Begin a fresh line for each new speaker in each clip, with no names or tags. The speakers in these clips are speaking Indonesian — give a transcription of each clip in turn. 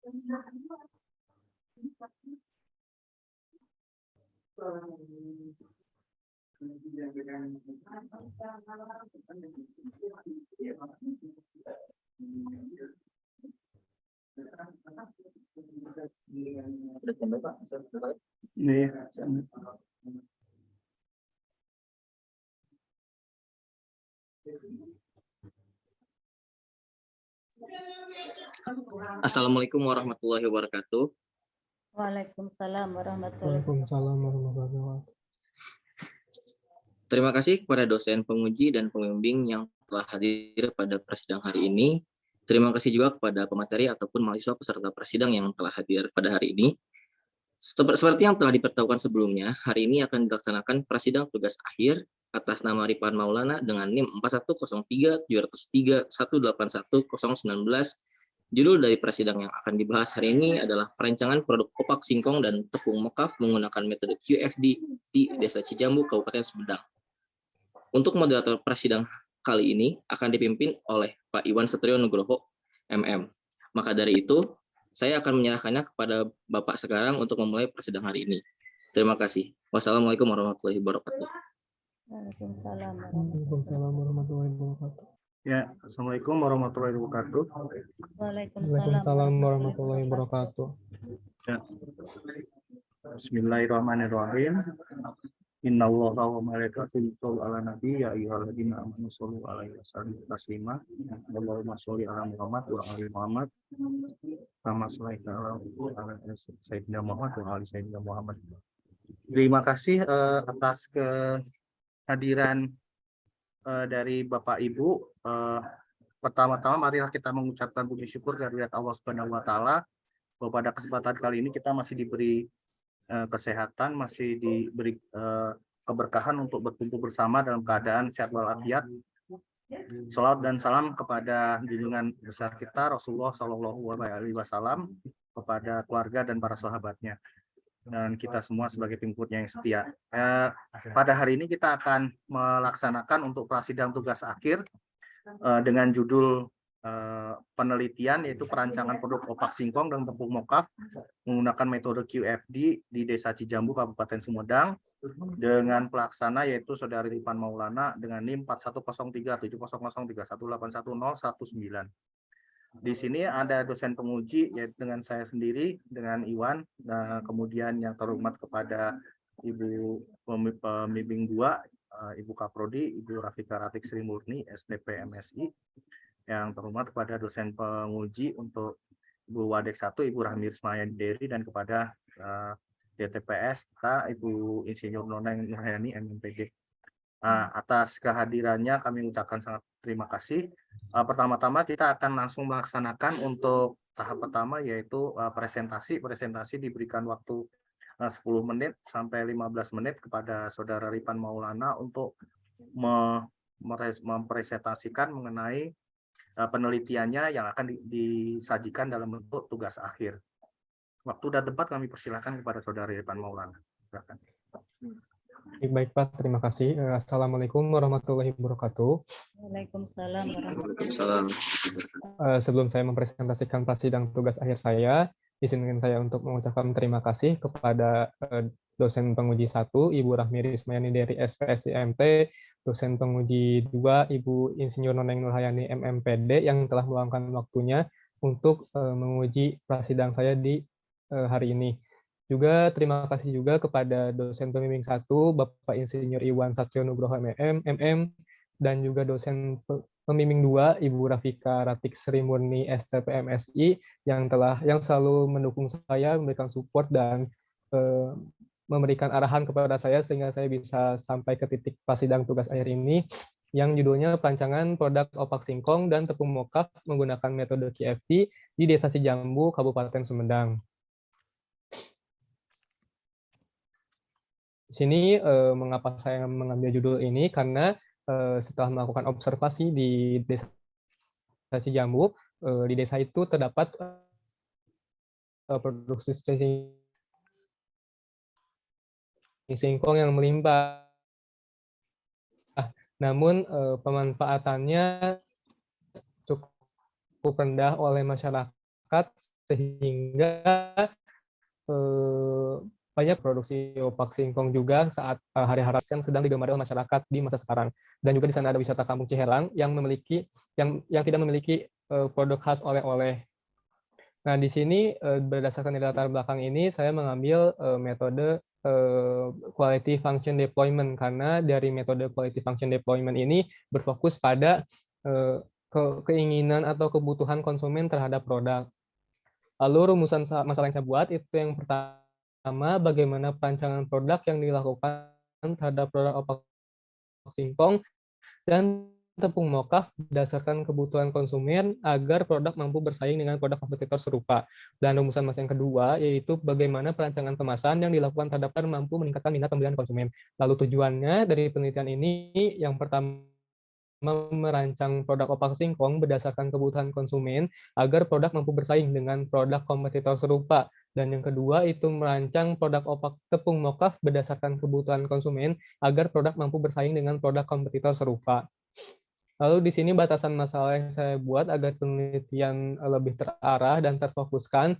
Iya.
Assalamualaikum warahmatullahi wabarakatuh.
Waalaikumsalam warahmatullahi wabarakatuh.
Waalaikumsalam warahmatullahi wabarakatuh.
Terima kasih kepada dosen penguji dan pembimbing yang telah hadir pada persidang hari ini. Terima kasih juga kepada pemateri ataupun mahasiswa peserta persidang yang telah hadir pada hari ini. Seperti yang telah diberitahukan sebelumnya, hari ini akan dilaksanakan prasidang tugas akhir atas nama Ripan Maulana dengan NIM 4103-703-181-019. Judul dari prasidang yang akan dibahas hari ini adalah perancangan produk opak singkong dan tepung mokaf menggunakan metode QFD di Desa Cijambu, Kabupaten Sumedang. Untuk moderator prasidang kali ini akan dipimpin oleh Pak Iwan Satrio Nugroho, MM. Maka dari itu, saya akan menyerahkannya kepada Bapak sekarang untuk memulai prasidang hari ini. Terima kasih. Wassalamualaikum warahmatullahi wabarakatuh.
Waalaikumsalam
Waalaikumsalam warahmatullahi wabarakatuh.
Ya, Assalamualaikum warahmatullahi wabarakatuh.
Waalaikumsalam warahmatullahi wabarakatuh.
Ya. Bismillahirrahmanirrahim. Innallaha wa malaikatahu yusholluna 'alan nabi ya ayyuhalladzina amanu shollu 'alaihi wa sallimu taslima. Allahumma sholli 'ala Muhammad wa ali Muhammad. Kama shallaita 'ala Sayyidina Muhammad wa ali Sayyidina Muhammad. Terima kasih atas kehadiran dari Bapak Ibu. Pertama-tama marilah kita mengucapkan puji syukur dari Allah Subhanahu wa taala bahwa pada kesempatan kali ini kita masih diberi kesehatan, masih diberi keberkahan untuk berkumpul bersama dalam keadaan sehat walafiat. Shalawat dan salam kepada junjungan besar kita Rasulullah Shallallahu Alaihi Wasallam, kepada keluarga dan para sahabatnya, dan kita semua sebagai pengikutnya yang setia. Pada hari ini kita akan melaksanakan untuk prasidang tugas akhir dengan judul penelitian, yaitu perancangan produk opak singkong dan tepung mokaf menggunakan metode QFD di Desa Cijambu, Kabupaten Sumedang, dengan pelaksana yaitu Saudari Ripan Maulana dengan NIM 4103-700-3181019. Di sini ada dosen penguji yaitu dengan saya sendiri, dengan Iwan, kemudian yang terhormat kepada Ibu Pembimbing 2, Ibu Kaprodi, Ibu Rafika Ratik Sri Murni, STP MSI, yang terhormat kepada dosen penguji untuk Ibu Wadek 1, Ibu Rahmi Rismayanderi, dan kepada DTPS kita Ibu Insinyur Noneng Nurhayani, MMPD. Atas kehadirannya kami ucapkan sangat terima kasih. Pertama-tama kita akan langsung melaksanakan untuk tahap pertama, yaitu presentasi diberikan waktu 10 menit sampai 15 menit kepada Saudara Ripan Maulana untuk mempresentasikan mengenai penelitiannya yang akan disajikan dalam bentuk tugas akhir. Waktu dan tempat kami persilakan kepada Saudara Ripan Maulana. Silakan.
Baik Pak, terima kasih. Assalamualaikum warahmatullahi wabarakatuh.
Waalaikumsalam warahmatullahi
Waalaikumsalam.
Sebelum saya mempresentasikan prasidang tugas akhir saya, izinkan saya untuk mengucapkan terima kasih kepada dosen penguji 1, Ibu Rahmi Rismayani dari SPSIMT, dosen penguji 2, Ibu Insinyur Noneng Nurhayani MMPD yang telah meluangkan waktunya untuk menguji prasidang saya di hari ini. Juga terima kasih juga kepada dosen pembimbing 1, Bapak Insinyur Iwan Satrio Nugroho MM, dan juga dosen pembimbing 2, Ibu Rafika Ratik Sri Murni STP MSI yang selalu mendukung saya, memberikan support dan memberikan arahan kepada saya sehingga saya bisa sampai ke titik prasidang tugas akhir ini yang judulnya perancangan produk opak singkong dan tepung mokaf menggunakan metode QFD di Desa Cijambu, Kabupaten Sumedang. Di sini mengapa saya mengambil judul ini, karena setelah melakukan observasi di Desa Cijambu, di desa itu terdapat produksi singkong yang melimpah. Namun pemanfaatannya cukup rendah oleh masyarakat sehingga banyak produksi opak singkong juga saat hari-hari yang sedang digemari oleh masyarakat di masa sekarang. Dan juga di sana ada wisata Kampung Ciherang yang tidak memiliki produk khas oleh-oleh. Nah, di sini berdasarkan latar belakang ini saya mengambil metode quality function deployment, karena dari metode quality function deployment ini berfokus pada keinginan atau kebutuhan konsumen terhadap produk. Lalu rumusan masalah yang saya buat itu yang pertama, bagaimana perancangan produk yang dilakukan terhadap produk opak singkong dan tepung mokaf berdasarkan kebutuhan konsumen agar produk mampu bersaing dengan produk kompetitor serupa. Dan rumusan masalah yang kedua yaitu bagaimana perancangan kemasan yang dilakukan terhadap mampu meningkatkan minat pembelian konsumen. Lalu tujuannya dari penelitian ini yang pertama, merancang produk opak singkong berdasarkan kebutuhan konsumen agar produk mampu bersaing dengan produk kompetitor serupa. Dan yang kedua itu merancang produk opak tepung mokaf berdasarkan kebutuhan konsumen agar produk mampu bersaing dengan produk kompetitor serupa. Lalu di sini batasan masalah yang saya buat agar penelitian lebih terarah dan terfokuskan.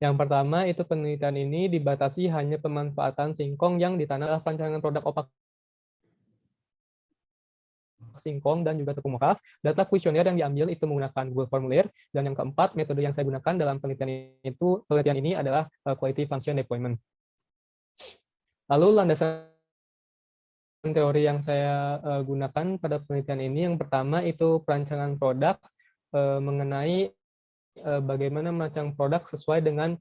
Yang pertama itu penelitian ini dibatasi hanya pemanfaatan singkong yang ditanam perancangan produk opak singkong dan juga tepung mokaf. Data kuesioner yang diambil itu menggunakan Google Formulir. Dan yang keempat, metode yang saya gunakan dalam penelitian ini adalah quality function deployment. Lalu landasan teori yang saya gunakan pada penelitian ini yang pertama itu perancangan produk mengenai bagaimana merancang produk sesuai dengan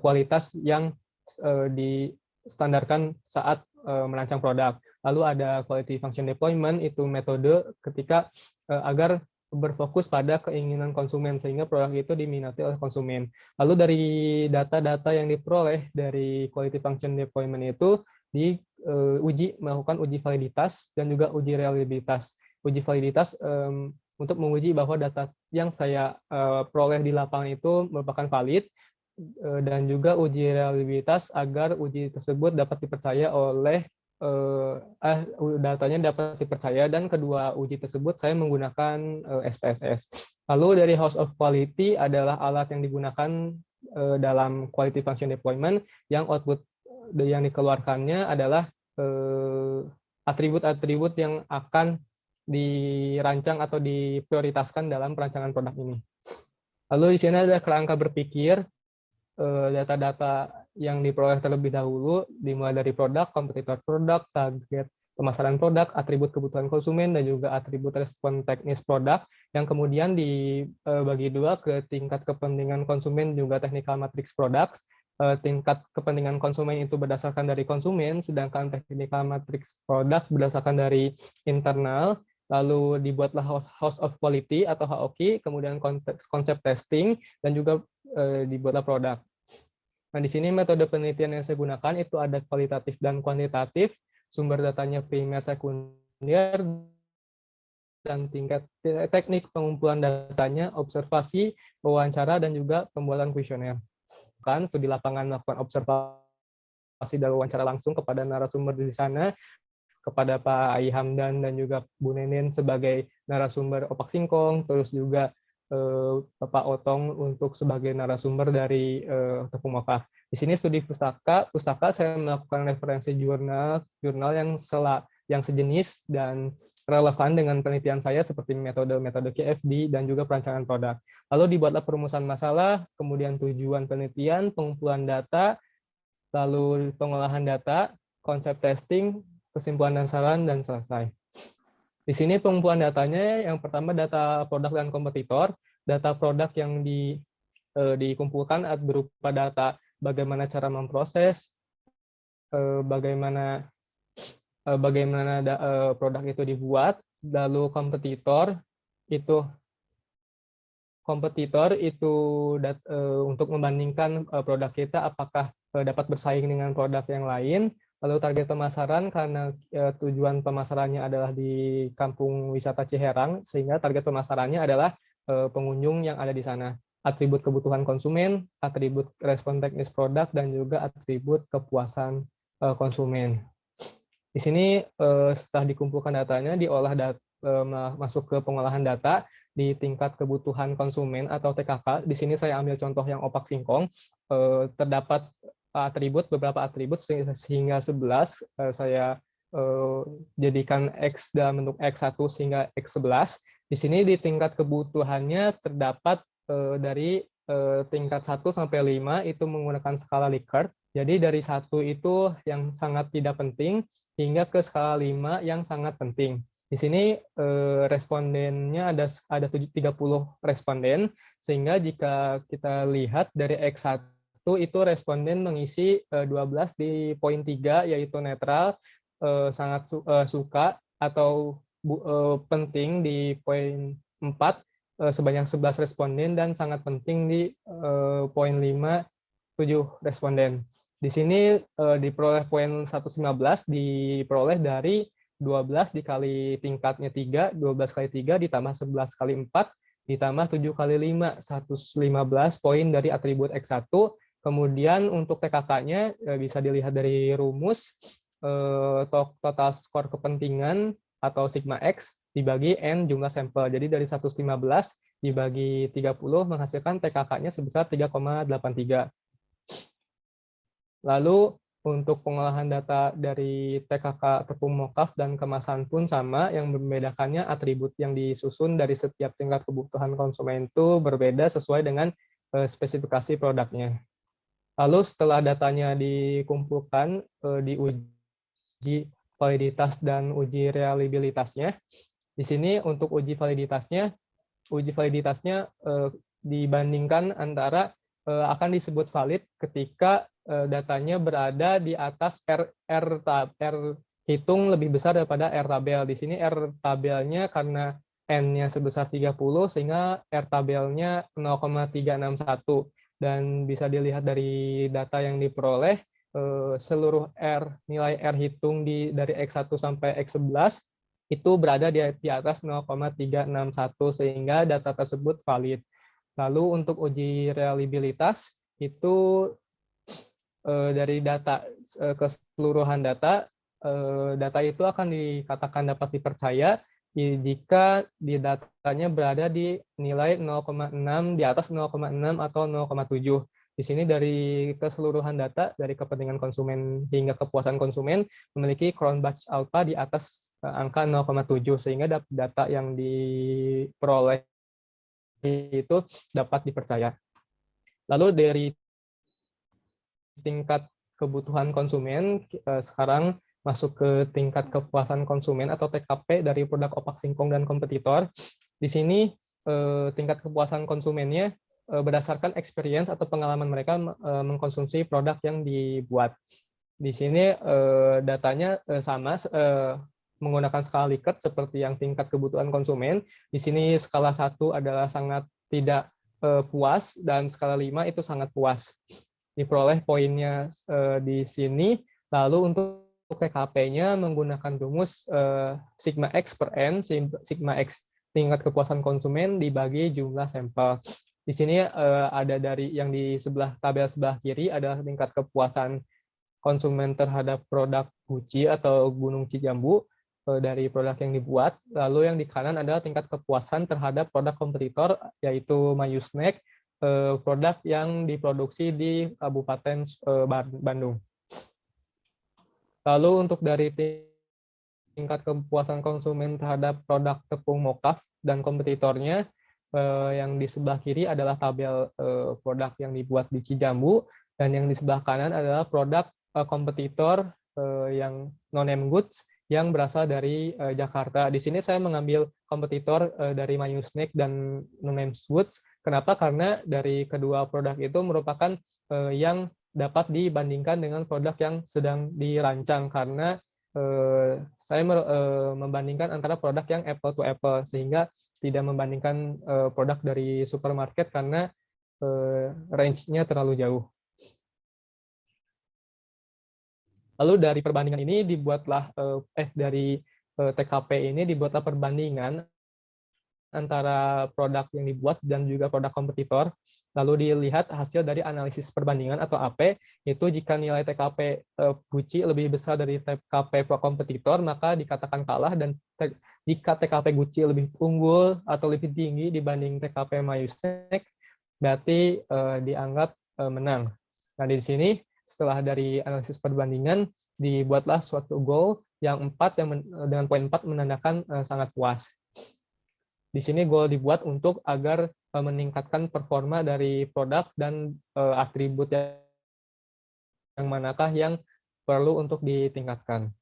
kualitas yang distandarkan saat merancang produk. Lalu ada quality function deployment, itu metode ketika agar berfokus pada keinginan konsumen sehingga produk itu diminati oleh konsumen. Lalu dari data-data yang diperoleh dari quality function deployment itu melakukan uji validitas dan juga uji reliabilitas. Uji validitas untuk menguji bahwa data yang saya peroleh di lapangan itu merupakan valid, dan juga uji reliabilitas agar uji tersebut dapat dipercaya oleh datanya dapat dipercaya. Dan kedua uji tersebut saya menggunakan SPSS. Lalu dari House of Quality adalah alat yang digunakan dalam quality function deployment yang output yang dikeluarkannya adalah atribut-atribut yang akan dirancang atau diprioritaskan dalam perancangan produk ini. Lalu di sini ada kerangka berpikir, data-data yang diperoleh terlebih dahulu dimulai dari produk, kompetitor produk, target pemasaran produk, atribut kebutuhan konsumen, dan juga atribut respon teknis produk yang kemudian dibagi dua ke tingkat kepentingan konsumen juga technical matrix products. Tingkat kepentingan konsumen itu berdasarkan dari konsumen, sedangkan technical matrix produk berdasarkan dari internal. Lalu dibuatlah House of Quality atau HOQ, kemudian konsep testing, dan juga dibuatlah produk. Nah, di sini metode penelitian yang saya gunakan itu ada kualitatif dan kuantitatif, sumber datanya primer, sekunder, dan tingkat teknik pengumpulan datanya, observasi, wawancara, dan juga pembuatan kuesioner. Kan studi lapangan melakukan observasi dan wawancara langsung kepada narasumber di sana, kepada Pak Ai Hamdan dan juga Bu Nenen sebagai narasumber opak singkong, terus juga Bapak Otong untuk sebagai narasumber dari tepung mokaf. Di sini studi pustaka saya melakukan referensi jurnal yang sejenis dan relevan dengan penelitian saya seperti metode QFD dan juga perancangan produk. Lalu dibuatlah perumusan masalah, kemudian tujuan penelitian, pengumpulan data, lalu pengolahan data, konsep testing, kesimpulan dan saran, dan selesai. Di sini pengumpulan datanya yang pertama data produk dan kompetitor. Data produk yang dikumpulkan berupa data bagaimana cara memproses, bagaimana produk itu dibuat, lalu kompetitor itu untuk membandingkan produk kita apakah dapat bersaing dengan produk yang lain. Lalu target pemasaran, karena tujuan pemasarannya adalah di Kampung Wisata Ciherang, sehingga target pemasarannya adalah pengunjung yang ada di sana. Atribut kebutuhan konsumen, atribut respon teknis produk, dan juga atribut kepuasan konsumen. Di sini setelah dikumpulkan datanya, masuk ke pengolahan data. di tingkat kebutuhan konsumen atau TKK. Di sini saya ambil contoh yang opak singkong. Terdapat beberapa atribut sehingga 11. Saya jadikan X dalam bentuk X1 sehingga X11. Di sini di tingkat kebutuhannya terdapat dari tingkat 1 sampai 5 itu menggunakan skala Likert. Jadi dari 1 itu yang sangat tidak penting hingga ke skala 5 yang sangat penting. Di sini respondennya ada 30 responden, sehingga jika kita lihat dari X1 itu responden mengisi 12 di poin 3, yaitu netral, sangat suka, atau penting di poin 4, sebanyak 11 responden, dan sangat penting di poin 5, 7 responden. Di sini diperoleh poin 115 diperoleh dari 12 dikali tingkatnya 3, 12 kali 3 ditambah 11 kali 4, ditambah 7 kali 5, 115 poin dari atribut X1. Kemudian untuk TKK-nya bisa dilihat dari rumus total skor kepentingan atau sigma X dibagi N jumlah sampel. Jadi dari 115 dibagi 30 menghasilkan TKK-nya sebesar 3,83. Lalu untuk pengolahan data dari TKK tepung mokaf dan kemasan pun sama, yang membedakannya atribut yang disusun dari setiap tingkat kebutuhan konsumen itu berbeda sesuai dengan spesifikasi produknya. Lalu setelah datanya dikumpulkan, diuji validitas dan uji reliabilitasnya. Di sini untuk uji validitasnya dibandingkan antara akan disebut valid ketika datanya berada di atas R hitung lebih besar daripada R tabel. Di sini R tabelnya karena N-nya sebesar 30 sehingga R tabelnya 0,361, dan bisa dilihat dari data yang diperoleh seluruh nilai R hitung dari X1 sampai X11 itu berada di atas 0,361 sehingga data tersebut valid. Lalu untuk uji reliabilitas itu dari data keseluruhan data itu akan dikatakan dapat dipercaya jika di datanya berada di nilai 0,6, di atas 0,6 atau 0,7. Di sini dari keseluruhan data dari kepentingan konsumen hingga kepuasan konsumen memiliki Cronbach alpha di atas angka 0,7 sehingga data yang diperoleh itu dapat dipercaya. Lalu dari tingkat kebutuhan konsumen, sekarang masuk ke tingkat kepuasan konsumen atau TKP dari produk opak singkong dan kompetitor. Di sini tingkat kepuasan konsumennya berdasarkan experience atau pengalaman mereka mengkonsumsi produk yang dibuat. Di sini datanya sama, menggunakan skala Likert seperti yang tingkat kebutuhan konsumen. Di sini skala 1 adalah sangat tidak puas dan skala 5 itu sangat puas. Diperoleh poinnya di sini. Lalu untuk TKP-nya menggunakan rumus sigma X per N, sigma X tingkat kepuasan konsumen dibagi jumlah sampel. Di sini ada dari yang di tabel sebelah kiri adalah tingkat kepuasan konsumen terhadap produk Gucci atau Gunung Cijambu dari produk yang dibuat. Lalu yang di kanan adalah tingkat kepuasan terhadap produk kompetitor yaitu Mayu Snack, produk yang diproduksi di Kabupaten Bandung. Lalu untuk dari tingkat kepuasan konsumen terhadap produk tepung mokaf dan kompetitornya, yang di sebelah kiri adalah tabel produk yang dibuat di Cijambu, dan yang di sebelah kanan adalah produk kompetitor yang non-name goods yang berasal dari Jakarta. Di sini saya mengambil kompetitor dari Mayu Snack dan non-name goods. Kenapa? Karena dari kedua produk itu merupakan yang dapat dibandingkan dengan produk yang sedang dirancang, karena saya membandingkan antara produk yang apple to apple, sehingga tidak membandingkan produk dari supermarket karena range-nya terlalu jauh. Lalu dari perbandingan ini dibuatlah dari TKP ini dibuatlah perbandingan antara produk yang dibuat dan juga produk kompetitor. Lalu dilihat hasil dari analisis perbandingan atau AP, itu jika nilai TKP Gucci lebih besar dari TKP kompetitor, maka dikatakan kalah, dan jika TKP Gucci lebih unggul atau lebih tinggi dibanding TKP Mayusnek, berarti dianggap menang. Nah, di sini setelah dari analisis perbandingan, dibuatlah suatu goal yang 4 yang dengan poin 4 menandakan sangat puas. Di sini goal dibuat untuk agar meningkatkan performa dari produk dan atribut yang manakah yang perlu untuk ditingkatkan.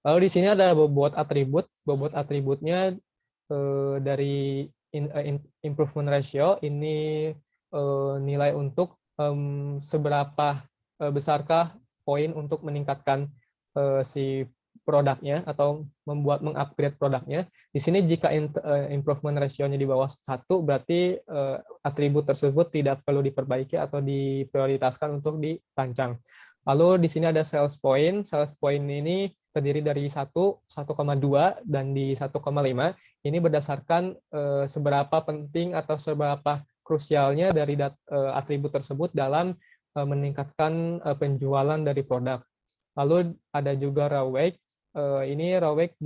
Lalu di sini ada bobot atribut. Bobot atributnya dari improvement ratio, ini nilai untuk seberapa besarkah poin untuk meningkatkan si produknya atau mengupgrade produknya. Di sini jika improvement ratio-nya di bawah 1, berarti atribut tersebut tidak perlu diperbaiki atau diprioritaskan untuk dirancang. Lalu di sini ada sales point. Sales point ini terdiri dari 1, 1,2, dan di 1,5. Ini berdasarkan seberapa penting atau seberapa krusialnya dari atribut tersebut dalam meningkatkan penjualan dari produk. Lalu ada juga ROIC. Ini ROIC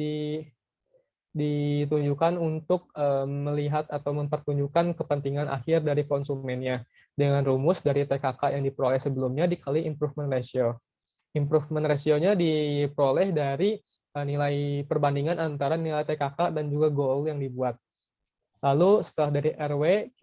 ditunjukkan untuk melihat atau mempertunjukkan kepentingan akhir dari konsumennya dengan rumus dari TKK yang diperoleh sebelumnya dikali improvement ratio. Improvement ratio-nya diperoleh dari nilai perbandingan antara nilai TKK dan juga goal yang dibuat. Lalu setelah dari RW,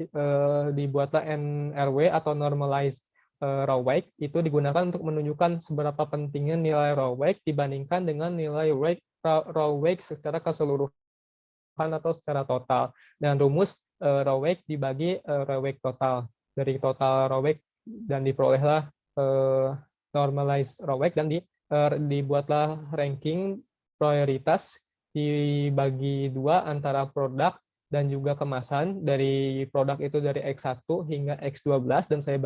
dibuatlah NRW atau normalized ROIC. Itu digunakan untuk menunjukkan seberapa pentingnya nilai ROIC dibandingkan dengan nilai ROIC secara keseluruhan atau secara total. Dan rumus ROIC dibagi ROIC total. Dari total ROIC dan diperolehlah normalized ROIC, dan dibuatlah ranking prioritas dibagi 2 antara produk dan juga kemasan. Dari produk itu dari X1 hingga X12, dan saya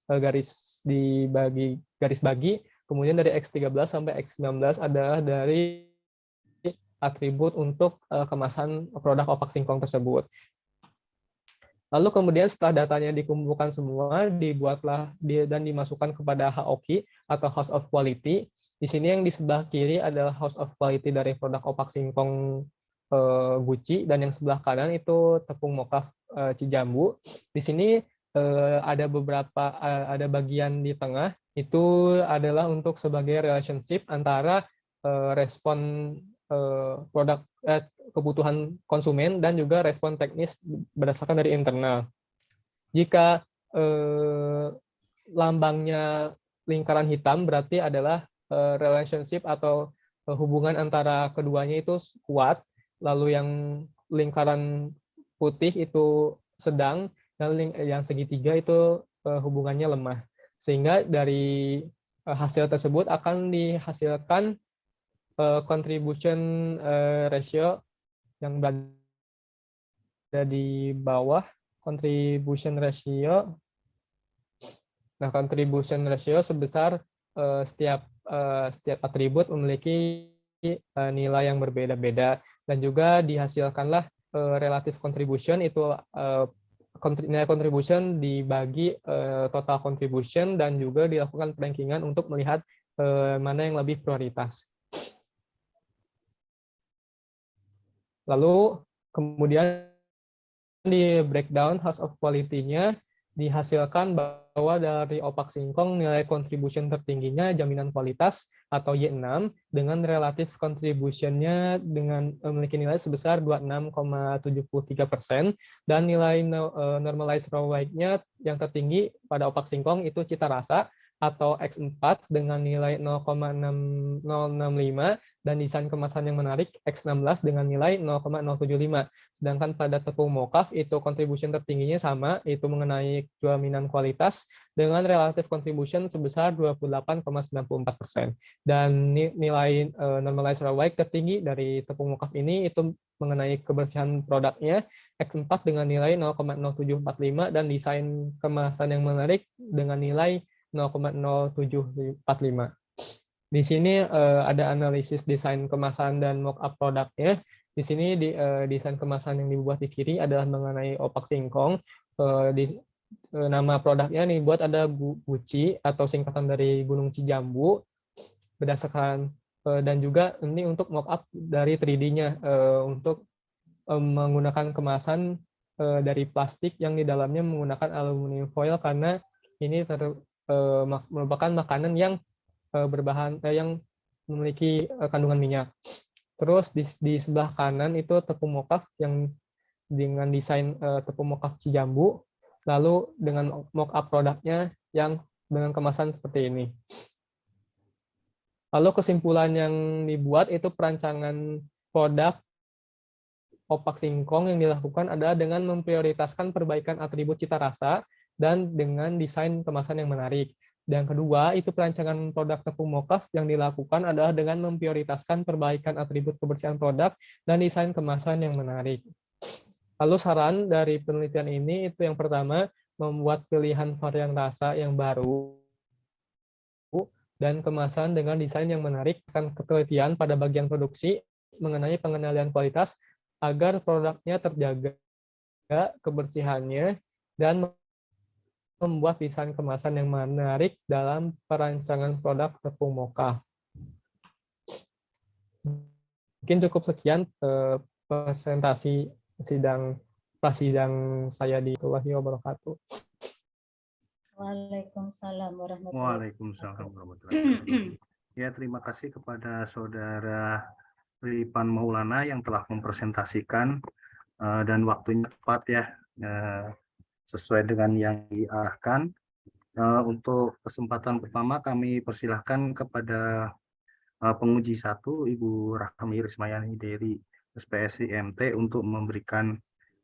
garis bagi. Kemudian dari X13 sampai X19 adalah dari atribut untuk kemasan produk opak singkong tersebut. Lalu kemudian setelah datanya dikumpulkan semua, dibuatlah dan dimasukkan kepada HOQ atau House of Quality. Di sini yang di sebelah kiri adalah House of Quality dari produk opak singkong Gucci, dan yang sebelah kanan itu tepung mokaf Cijambu. Di sini ada bagian di tengah, itu adalah untuk sebagai relationship antara respon produk kebutuhan konsumen dan juga respon teknis berdasarkan dari internal. Jika lambangnya lingkaran hitam, berarti adalah relationship atau hubungan antara keduanya itu kuat. Lalu yang lingkaran putih itu sedang, dan yang segitiga itu hubungannya lemah. Sehingga dari hasil tersebut akan dihasilkan contribution ratio yang berada di bawah. Contribution ratio. Nah, contribution ratio sebesar setiap atribut memiliki nilai yang berbeda-beda, dan juga dihasilkanlah relative contribution, itu nilai contribution dibagi total contribution, dan juga dilakukan rankingan untuk melihat mana yang lebih prioritas. Lalu kemudian di breakdown House of Quality-nya dihasilkan bahwa dari opak singkong nilai contribution tertingginya jaminan kualitas atau Y6 dengan relatif contribution-nya dengan memiliki nilai sebesar 26,73%, dan nilai normalized ROIC-nya yang tertinggi pada opak singkong itu cita rasa atau X4 dengan nilai 0,6065, dan desain kemasan yang menarik X16 dengan nilai 0,075. Sedangkan pada tepung mokaf itu contribution tertingginya sama, itu mengenai jaminan kualitas dengan relative contribution sebesar 28,94%. Dan nilai normalized ROIC tertinggi dari tepung mokaf ini itu mengenai kebersihan produknya X4 dengan nilai 0,0745, dan desain kemasan yang menarik dengan nilai 0,0745. Di sini ada analisis desain kemasan dan mock-up produknya. Di sini desain kemasan yang dibuat di kiri adalah mengenai opak singkong. Nama produknya nih buat ada Gucci atau singkatan dari Gunung Cijambu berdasarkan dan juga ini untuk mock-up dari 3D-nya untuk menggunakan kemasan dari plastik yang di dalamnya menggunakan aluminium foil karena ini merupakan makanan yang berbahan yang memiliki kandungan minyak. Terus di sebelah kanan itu tepung mokaf yang dengan desain tepung mokaf Cijambu, lalu dengan mock-up produknya yang dengan kemasan seperti ini. Lalu kesimpulan yang dibuat itu perancangan produk opak singkong yang dilakukan adalah dengan memprioritaskan perbaikan atribut cita rasa dan dengan desain kemasan yang menarik. Dan kedua, itu perancangan produk tepung mokaf yang dilakukan adalah dengan memprioritaskan perbaikan atribut kebersihan produk dan desain kemasan yang menarik. Lalu saran dari penelitian ini itu yang pertama, membuat pilihan varian rasa yang baru dan kemasan dengan desain yang menarik akan ketelitian pada bagian produksi mengenai pengendalian kualitas agar produknya terjaga kebersihannya dan membuat desain kemasan yang menarik dalam perancangan produk tepung mocha. Mungkin cukup sekian presentasi prasidang saya di Warahmatullahi Wabarakatuh.
Waalaikumsalam warahmatullahi
Waalaikumsalam warahmatullahi wabarakatuh. Ya, terima kasih kepada Saudara Ripan Maulana yang telah mempresentasikan dan waktunya tepat ya, sesuai dengan yang diarahkan. Untuk kesempatan pertama kami persilahkan kepada penguji 1 Ibu Rahmi Rismayani dari SPSI MT untuk memberikan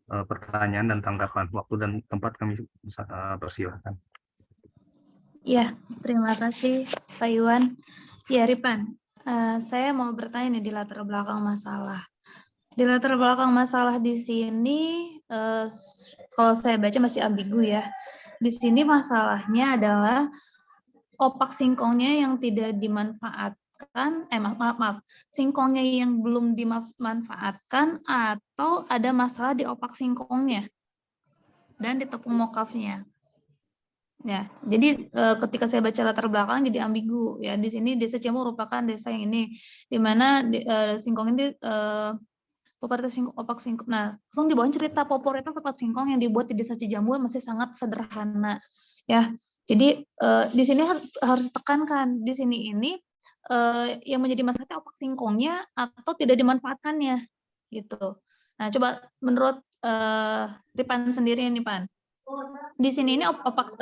pertanyaan dan tanggapan. Waktu dan tempat kami persilahkan.
Ya, terima kasih Pak Iwan. Ya, Ripan, saya mau bertanya nih di latar belakang masalah. Di latar belakang masalah di sini, kalau saya baca masih ambigu ya. Di sini masalahnya adalah opak singkongnya yang tidak dimanfaatkan, maaf, singkongnya yang belum dimanfaatkan atau ada masalah di opak singkongnya dan di tepung mokafnya. Ya, jadi ketika saya baca latar belakang jadi ambigu ya. Di sini Desa Cijambu merupakan desa yang ini di mana singkong ini popularitas opak singkong. Nah, langsung di bawah cerita popularitas opak singkong yang dibuat di Desa Cijambu masih sangat sederhana ya. Jadi di sini harus ditekankan di sini ini yang menjadi masalah opak singkongnya atau tidak dimanfaatkannya gitu. Nah, coba menurut Ripan sendiri nih Pan. Di sini ini opak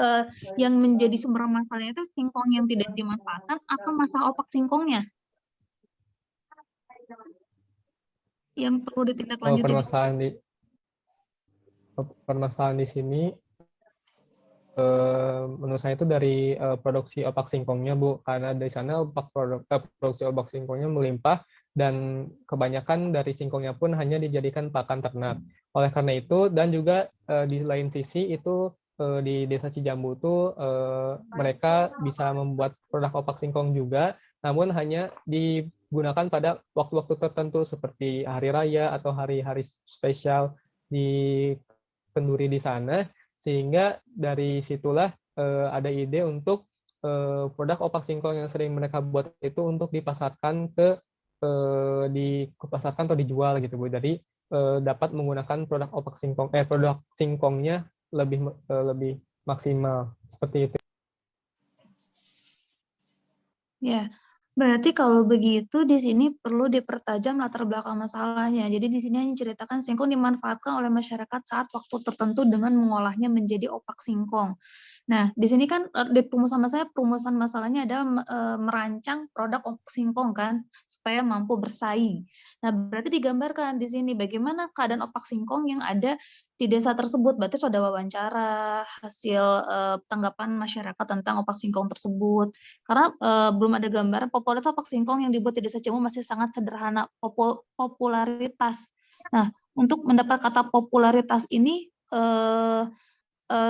yang menjadi sumber masalahnya itu singkong yang tidak dimanfaatkan atau masalah opak singkongnya yang perlu ditindaklanjuti.
Permasalahan di sini menurut saya itu dari produksi opak singkongnya Bu, karena dari sana produksi opak singkongnya melimpah dan kebanyakan dari singkongnya pun hanya dijadikan pakan ternak. Oleh karena itu dan juga di lain sisi itu di Desa Cijambu itu mereka bisa membuat produk opak singkong juga, namun hanya digunakan pada waktu-waktu tertentu seperti hari raya atau hari-hari spesial di kenduri di sana, sehingga dari situlah ada ide untuk produk opak singkong yang sering mereka buat itu untuk dipasarkan dipasarkan atau dijual gitu Bu. Jadi dapat menggunakan produk opak singkong produk singkongnya lebih maksimal seperti itu.
Ya, berarti kalau begitu di sini perlu dipertajam latar belakang masalahnya. Jadi di sini hanya ceritakan singkong dimanfaatkan oleh masyarakat saat waktu tertentu dengan mengolahnya menjadi opak singkong. Nah, di sini kan di perumusan masalahnya adalah merancang produk opak singkong kan supaya mampu bersaing. Nah, berarti digambarkan di sini bagaimana keadaan opak singkong yang ada di desa tersebut. Berarti sudah wawancara hasil tanggapan masyarakat tentang opak singkong tersebut. Karena belum ada gambaran popularitas opak singkong yang dibuat di Desa Cijambu masih sangat sederhana popularitas. Nah, untuk mendapat kata popularitas ini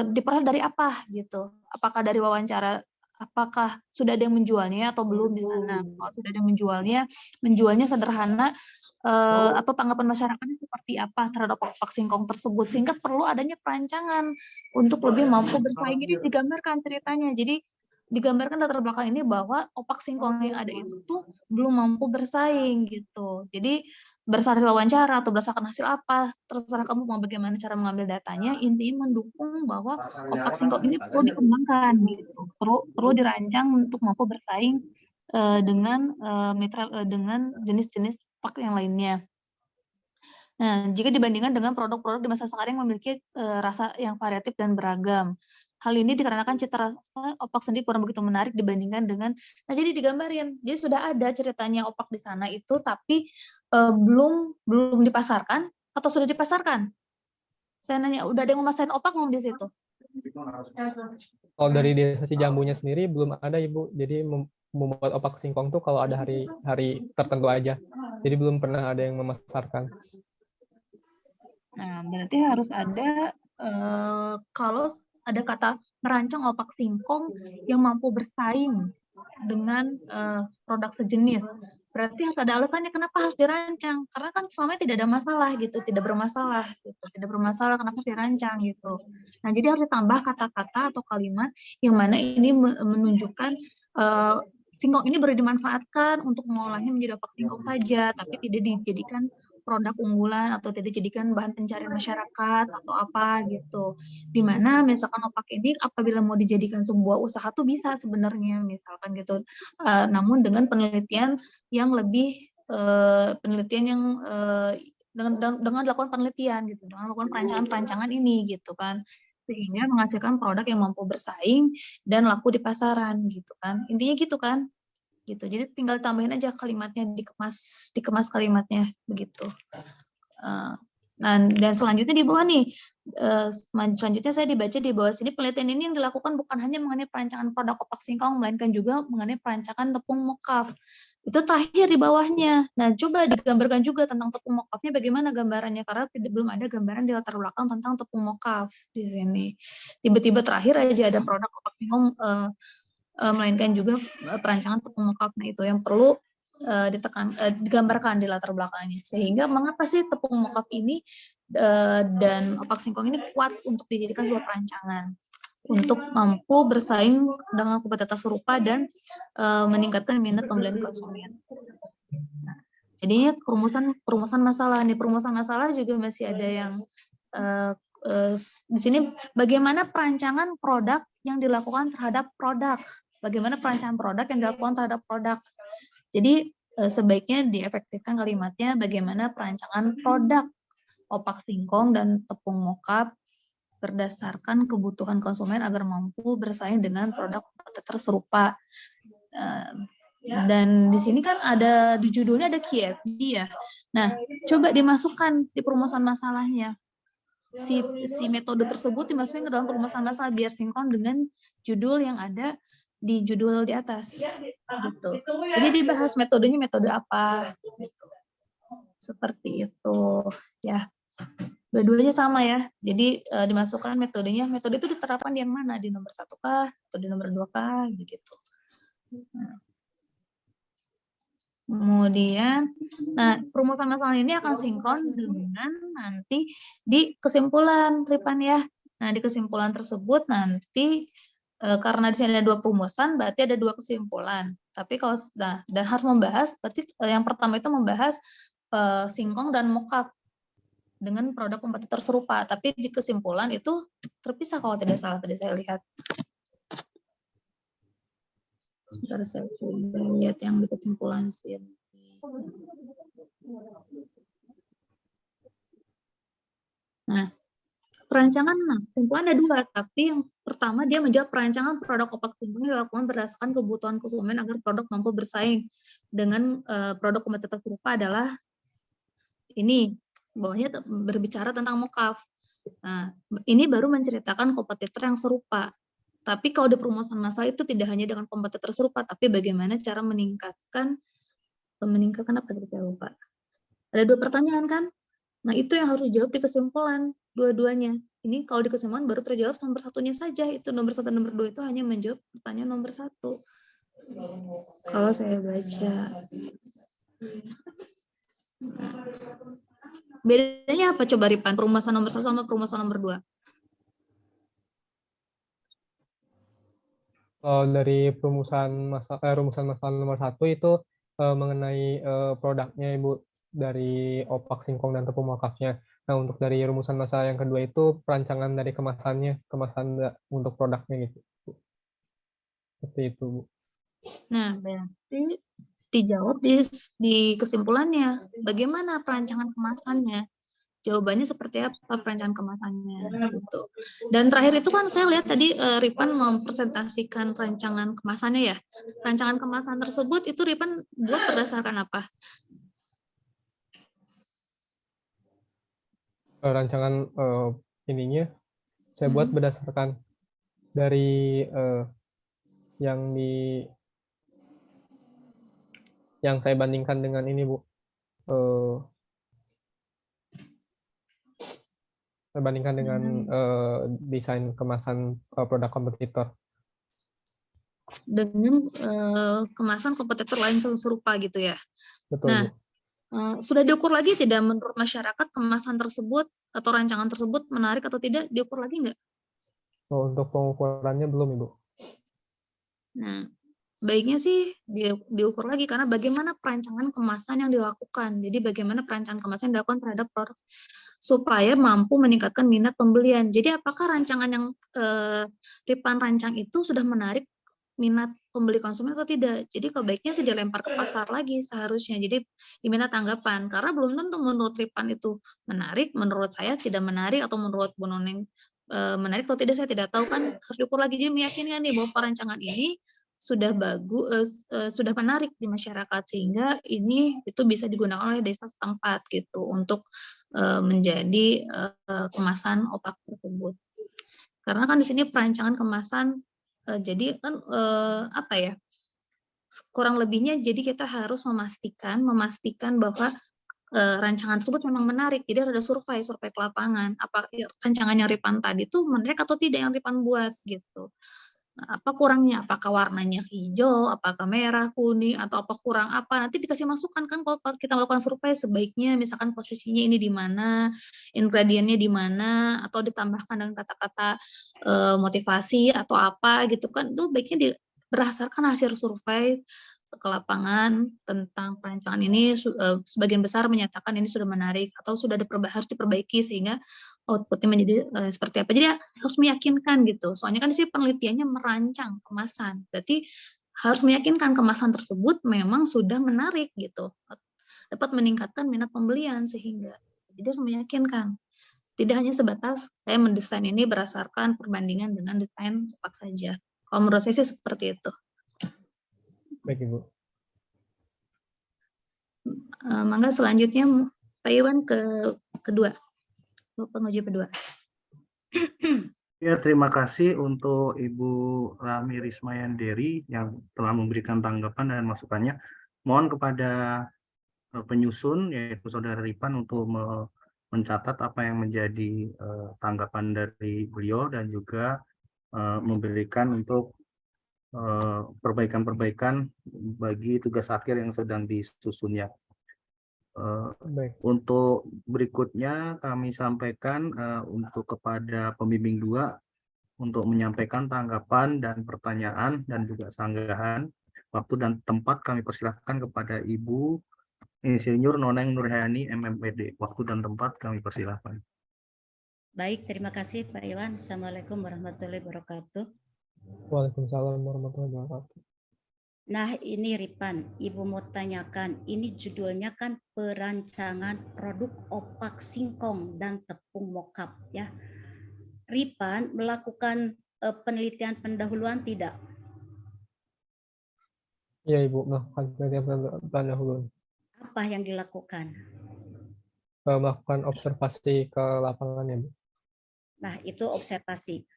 diperoleh dari apa gitu? Apakah dari wawancara? Apakah sudah ada yang menjualnya atau belum di sana? Kalau sudah ada yang menjualnya sederhana. atau tanggapan masyarakatnya seperti apa terhadap opak singkong tersebut, sehingga perlu adanya perancangan untuk lebih mampu bersaing. Ini digambarkan ceritanya. Jadi digambarkan latar belakang ini bahwa opak singkong yang ada itu tuh belum mampu bersaing gitu. Jadi berdasarkan wawancara atau berdasarkan hasil apa, terserah kamu mau bagaimana cara mengambil datanya, intinya mendukung bahwa opak singkong ini perlu dikembangkan gitu, perlu dirancang untuk mampu bersaing dengan dengan jenis-jenis opak yang lainnya. Nah, jika dibandingkan dengan produk-produk di masa sekarang yang memiliki rasa yang variatif dan beragam. Hal ini dikarenakan cita rasa opak sendiri kurang begitu menarik dibandingkan dengan, nah jadi digambarin, jadi sudah ada ceritanya opak di sana itu, tapi belum dipasarkan atau sudah dipasarkan? Saya nanya, udah ada yang memasarin opak belum di situ?
Kalau dari Desa Cijambunya sendiri belum ada Ibu, jadi membuat opak singkong tuh kalau ada hari tertentu aja, jadi belum pernah ada yang memasarkan.
Nah, berarti harus ada kalau ada kata merancang opak singkong yang mampu bersaing dengan produk sejenis. Berarti harus ada alasannya kenapa harus dirancang. Karena kan selama tidak ada masalah gitu, tidak bermasalah gitu. Tidak bermasalah kenapa dirancang gitu. Nah, jadi harus ditambah kata-kata atau kalimat yang mana ini menunjukkan singkong ini baru dimanfaatkan untuk mengolahnya menjadi opak singkong saja, tapi tidak dijadikan produk unggulan atau tidak dijadikan bahan pencarian masyarakat atau apa gitu. Dimana misalkan opak ini apabila mau dijadikan sebuah usaha tuh bisa sebenarnya misalkan gitu. Namun dengan penelitian yang lebih dengan dilakukan penelitian gitu, dengan melakukan perancangan ini gitu kan, sehingga menghasilkan produk yang mampu bersaing dan laku di pasaran gitu kan. Intinya gitu kan. Gitu. Jadi tinggal tambahin aja kalimatnya, dikemas kalimatnya begitu. Dan selanjutnya di bawah nih, selanjutnya saya dibaca di bawah sini, penelitian ini yang dilakukan bukan hanya mengenai perancangan produk opak singkong, melainkan juga mengenai perancangan tepung mokaf. Itu terakhir di bawahnya. Nah, coba digambarkan juga tentang tepung mokafnya bagaimana gambarannya, karena belum ada gambaran di latar belakang tentang tepung mokaf di sini. Tiba-tiba terakhir aja ada produk opak singkong, melainkan juga perancangan tepung mokaf. Nah, itu yang perlu digambarkan di latar belakangnya. Sehingga mengapa sih tepung mokaf ini dan opak singkong ini kuat untuk dijadikan sebuah perancangan untuk mampu bersaing dengan kompetitor serupa dan meningkatkan minat pembelian konsumen. Nah, jadinya perumusan masalah. Nih, perumusan masalah juga masih ada yang di sini bagaimana perancangan produk yang dilakukan terhadap produk. Bagaimana perancangan produk yang dilakukan terhadap produk. Jadi sebaiknya diefektifkan kalimatnya bagaimana perancangan produk opak singkong dan tepung mokaf berdasarkan kebutuhan konsumen agar mampu bersaing dengan produk kompetitor serupa. Dan di sini kan ada di judulnya ada QFD ya. Nah, coba dimasukkan di perumusan masalahnya. Si metode tersebut dimasukkan ke dalam perumusan masalah biar sinkron dengan judul yang ada di judul di atas gitu. Jadi dibahas metodenya metode apa gitu. Seperti itu ya. Dua-duanya sama ya. Jadi dimasukkan metodenya. Metode itu diterapkan di yang mana? Di nomor 1 kah atau di nomor 2 kah gitu. Nah. Kemudian, nah perumusan masalah ini akan sinkron dengan nanti di kesimpulan, Ripan ya. Nah di kesimpulan tersebut nanti karena di sini ada 2 perumusan, berarti ada 2 kesimpulan. Tapi kalau dan harus membahas, berarti yang pertama itu membahas singkong dan mokaf dengan produk kompetitor serupa. Tapi di kesimpulan itu terpisah kalau tidak salah tadi saya lihat. Bentar saya lihat yang di kesimpulan sini. Nah, perancangan, kesimpulan ada 2, tapi yang pertama dia menjawab perancangan produk opak singkong dilakukan berdasarkan kebutuhan konsumen agar produk mampu bersaing dengan produk kompetitor serupa adalah ini, bawahnya berbicara tentang mokaf. Nah, ini baru menceritakan kompetitor yang serupa. Tapi kalau di perumusan masalah itu tidak hanya dengan kompetitor serupa, tapi bagaimana cara meningkatkan apa tadi saya lupa. Ada 2 pertanyaan kan? Nah, itu yang harus dijawab di kesimpulan dua-duanya. Ini kalau di kesimpulan baru terjawab nomor 1-nya saja. Itu nomor 1 nomor 2 itu hanya menjawab pertanyaan nomor 1. Kalau saya baca. Bedanya apa coba Ripan? Perumusan nomor 1 sama perumusan nomor 2?
Kalau dari rumusan masalah nomor 1 itu mengenai produknya Ibu, dari opak, singkong, dan tepung mokafnya. Nah, untuk dari rumusan masalah yang kedua itu perancangan dari kemasan untuk produknya gitu. Seperti itu, Bu.
Nah, berarti dijawab di kesimpulannya. Bagaimana perancangan kemasannya? Jawabannya seperti apa perancangan kemasannya gitu. Dan terakhir itu kan saya lihat tadi Ripan mempresentasikan rancangan kemasannya ya. Rancangan kemasan tersebut itu Ripan buat berdasarkan apa?
Rancangan ininya saya buat berdasarkan dari yang saya bandingkan dengan ini, Bu. Saya bandingkan dengan desain kemasan produk kompetitor.
Dengan kemasan kompetitor lain serupa gitu ya.
Betul,
Nah,
Bu.
sudah diukur lagi tidak menurut masyarakat kemasan tersebut atau rancangan tersebut menarik atau tidak? Diukur lagi nggak?
Untuk pengukurannya belum, Ibu.
Nah, baiknya sih diukur lagi karena bagaimana perancangan kemasan yang dilakukan. Jadi bagaimana perancangan kemasan yang dilakukan terhadap produk supaya mampu meningkatkan minat pembelian. Jadi apakah rancangan yang Ripan rancang itu sudah menarik minat pembeli konsumen atau tidak? Jadi baiknya sih dilempar ke pasar lagi seharusnya. Jadi diminta tanggapan karena belum tentu menurut Ripan itu menarik, menurut saya tidak menarik, atau menurut Bu Noneng menarik atau tidak saya tidak tahu, kan harus diukur lagi. Jadi meyakinkan nih bahwa perancangan ini sudah bagus, sudah menarik di masyarakat sehingga ini itu bisa digunakan oleh desa setempat gitu untuk menjadi kemasan opak tersebut. Karena kan di sini perancangan kemasan jadi kan apa ya? Kurang lebihnya jadi kita harus memastikan bahwa rancangan tersebut memang menarik. Jadi ada survei ke lapangan. Apa rancangan yang Ripan tadi itu menarik atau tidak yang Ripan buat gitu. Apa kurangnya? Apakah warnanya hijau, apakah merah, kuning, atau apa kurang apa? Nanti dikasih masukan kan kalau kita melakukan survei sebaiknya misalkan posisinya ini di mana, ingredientnya di mana, atau ditambahkan dengan kata-kata motivasi atau apa gitu kan. Itu baiknya berdasarkan hasil survei ke lapangan tentang perancangan ini sebagian besar menyatakan ini sudah menarik atau sudah harus diperbaiki sehingga outputnya menjadi seperti apa. Jadi harus meyakinkan gitu. Soalnya kan di sini penelitiannya merancang kemasan. Berarti harus meyakinkan kemasan tersebut memang sudah menarik gitu. Dapat meningkatkan minat pembelian sehingga. Jadi harus meyakinkan. Tidak hanya sebatas saya mendesain ini berdasarkan perbandingan dengan desain opak saja. Kalau menurut saya sih seperti itu.
Baik, Ibu.
Mangga selanjutnya Pak Iwan kedua. Penguji kedua.
Ya, terima kasih untuk Ibu Rami Rismayanderi yang telah memberikan tanggapan dan masukannya. Mohon kepada penyusun, yaitu Saudara Ripan, untuk mencatat apa yang menjadi tanggapan dari beliau dan juga memberikan untuk perbaikan-perbaikan bagi tugas akhir yang sedang disusunnya.
Baik.
Untuk berikutnya kami sampaikan untuk kepada pembimbing 2 untuk menyampaikan tanggapan dan pertanyaan dan juga sanggahan. Waktu dan tempat kami persilahkan kepada Ibu Insinyur Noneng Nurhayani MMPD. Waktu dan tempat kami persilahkan.
Baik, terima kasih Pak Iwan. Assalamualaikum warahmatullahi wabarakatuh.
Waalaikumsalam warahmatullahi wabarakatuh.
Nah, ini Ripan, Ibu mau tanyakan, ini judulnya kan perancangan produk opak singkong dan tepung mokap ya. Ripan melakukan penelitian pendahuluan tidak?
Iya, Ibu, melakukan penelitian pendahuluan.
Apa yang dilakukan?
Melakukan observasi ke lapangan, ya, Bu.
Nah, itu observasi.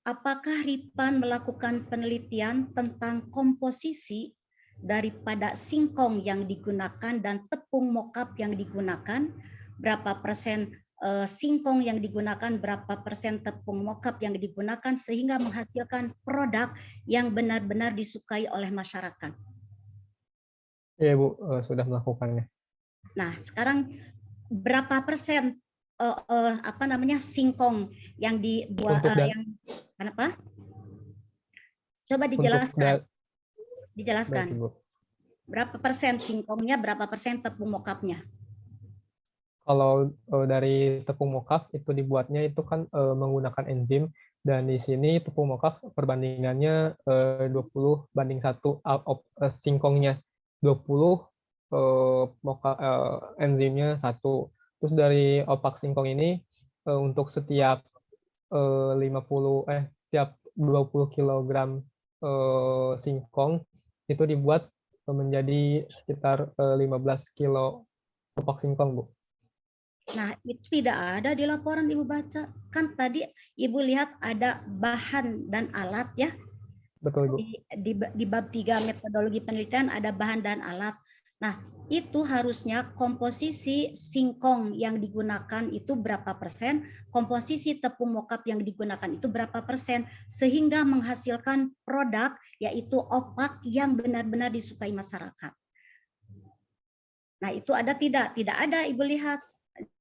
Apakah Ripan melakukan penelitian tentang komposisi daripada singkong yang digunakan dan tepung mokap yang digunakan? Berapa persen singkong yang digunakan, berapa persen tepung mokap yang digunakan sehingga menghasilkan produk yang benar-benar disukai oleh masyarakat?
Iya, Bu, sudah melakukannya.
Nah, sekarang berapa persen singkong yang dibuat
Untuk
yang apa? Coba
untuk baik
dijelaskan.
Ibu.
Berapa persen singkongnya, berapa persen tepung mokapnya?
Kalau dari tepung mokaf itu dibuatnya itu kan menggunakan enzim, dan di sini tepung mokaf perbandingannya 20:1 singkongnya 20, enzimnya 1. Terus dari opak singkong ini untuk setiap 20 kilogram singkong itu dibuat menjadi sekitar 15 kilo opak singkong, Bu.
Nah, itu tidak ada di laporan Ibu baca. Kan tadi Ibu lihat ada bahan dan alat ya.
Betul, Ibu.
Di bab 3 metodologi penelitian ada bahan dan alat. Nah, itu harusnya komposisi singkong yang digunakan itu berapa persen, komposisi tepung mokap yang digunakan itu berapa persen, sehingga menghasilkan produk yaitu opak yang benar-benar disukai masyarakat. Nah, itu ada tidak? Tidak ada, Ibu lihat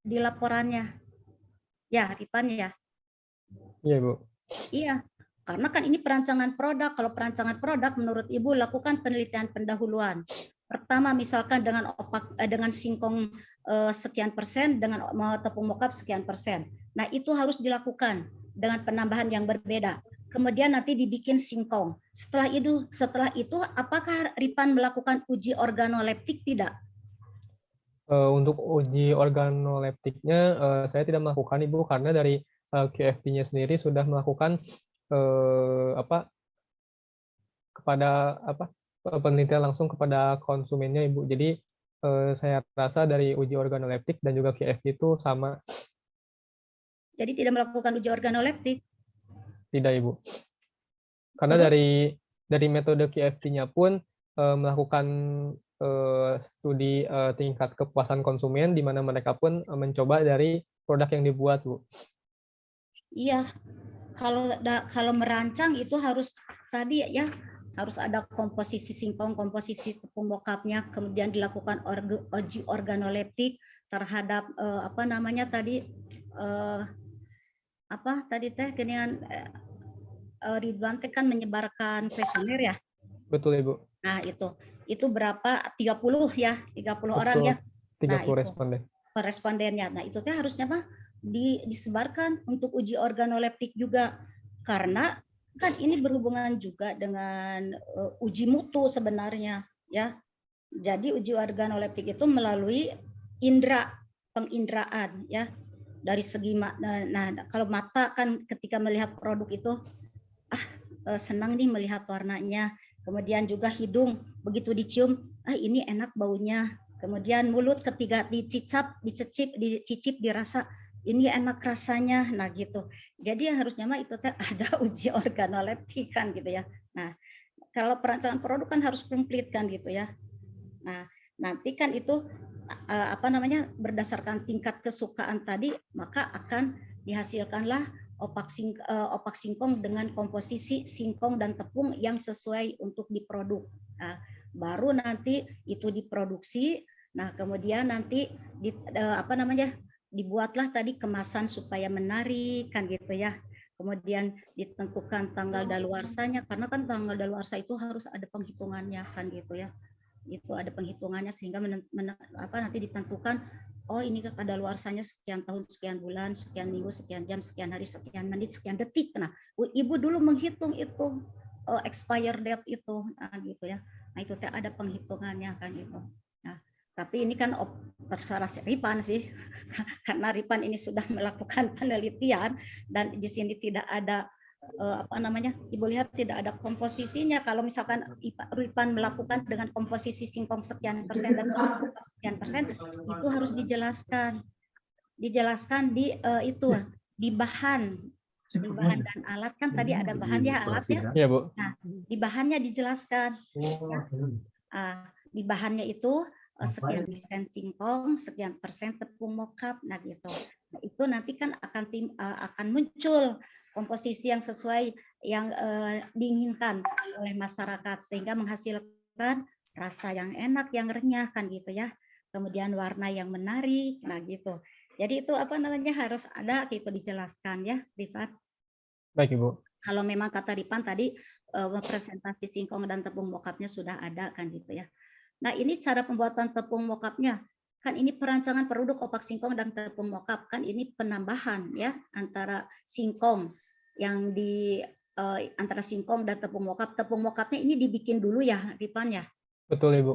di laporannya. Ya, Ripan ya.
Iya, Bu.
Iya, karena kan ini perancangan produk. Kalau perancangan produk, menurut Ibu lakukan penelitian pendahuluan. Pertama, misalkan dengan singkong sekian persen, dengan tepung mokap sekian persen. Nah, itu harus dilakukan dengan penambahan yang berbeda. Kemudian nanti dibikin singkong. Setelah itu, apakah Ripan melakukan uji organoleptik tidak?
Untuk uji organoleptiknya saya tidak melakukan, Ibu, karena dari QFD-nya sendiri sudah melakukan penelitian langsung kepada konsumennya, Ibu. Jadi saya rasa dari uji organoleptik dan juga QFD itu sama.
Jadi tidak melakukan uji organoleptik?
Tidak, Ibu. Karena
Terus?
dari metode QFD-nya pun melakukan studi tingkat kepuasan konsumen, di mana mereka pun mencoba dari produk yang dibuat, Bu.
Iya, kalau merancang itu harus tadi ya, harus ada komposisi singkong, komposisi tepung mokapnya, kemudian dilakukan uji organoleptik terhadap dengan Ridwan kan menyebarkan kuesioner ya.
Betul, Ibu.
Nah, itu berapa? 30 ya, 30 orang ya.
Betul, 30
Nah, itu
responden.
respondennya. Nah, itu harusnya disebarkan untuk uji organoleptik juga, karena kan ini berhubungan juga dengan uji mutu sebenarnya ya. Jadi uji organoleptik itu melalui penginderaan ya, dari segi kalau mata kan ketika melihat produk itu senang nih melihat warnanya, kemudian juga hidung begitu dicium ini enak baunya, kemudian mulut ketika dicicip dirasa ini enak rasanya. Nah gitu, jadi harusnya itu ada uji organoleptik kan gitu ya. Nah, kalau perancangan produk kan harus komplit kan gitu ya. Nah, nanti kan itu berdasarkan tingkat kesukaan tadi, maka akan dihasilkanlah opak singkong dengan komposisi singkong dan tepung yang sesuai untuk diproduk. Nah, baru nanti itu diproduksi. Nah, kemudian nanti dibuatlah tadi kemasan supaya menarik kan gitu ya. Kemudian ditentukan tanggal daluarsanya, karena kan tanggal daluarsa itu harus ada penghitungannya kan gitu ya. Itu ada penghitungannya sehingga nanti ditentukan ini kadaluarsanya sekian tahun, sekian bulan, sekian minggu, sekian jam, sekian hari, sekian menit, sekian detik. Nah, Ibu dulu menghitung itu expire date itu, nah, gitu ya. Nah, itu ada penghitungannya kan gitu. Nah, tapi ini kan terserah Ripan sih, karena Ripan ini sudah melakukan penelitian dan di sini tidak ada Ibu lihat tidak ada komposisinya. Kalau misalkan Ripan melakukan dengan komposisi singkong sekian persen dan sekian persen, itu harus dijelaskan di bahan dan alat. Kan tadi ada bahan ya, alat ya.
Iya, Bu.
Nah, di bahannya dijelaskan. Di bahannya itu sekian persen singkong, sekian persen tepung mokap. Nah gitu. Nah, itu nanti kan akan muncul komposisi yang sesuai yang diinginkan oleh masyarakat, sehingga menghasilkan rasa yang enak, yang renyah kan gitu ya. kemudian warna yang menarik, nah gitu. Jadi itu apa namanya harus ada gitu dijelaskan ya, Rifat.
Baik Ibu.
Kalau memang kata Ripan tadi presentasi singkong dan tepung mokapnya sudah ada kan gitu ya. Nah ini cara pembuatan tepung mokapnya. Kan ini perancangan produk opak singkong dan tepung mokap. Kan ini penambahan ya antara singkong yang di antara singkong dan tepung mokap. Tepung mokapnya ini dibikin dulu ya Ripan ya.
Betul Ibu.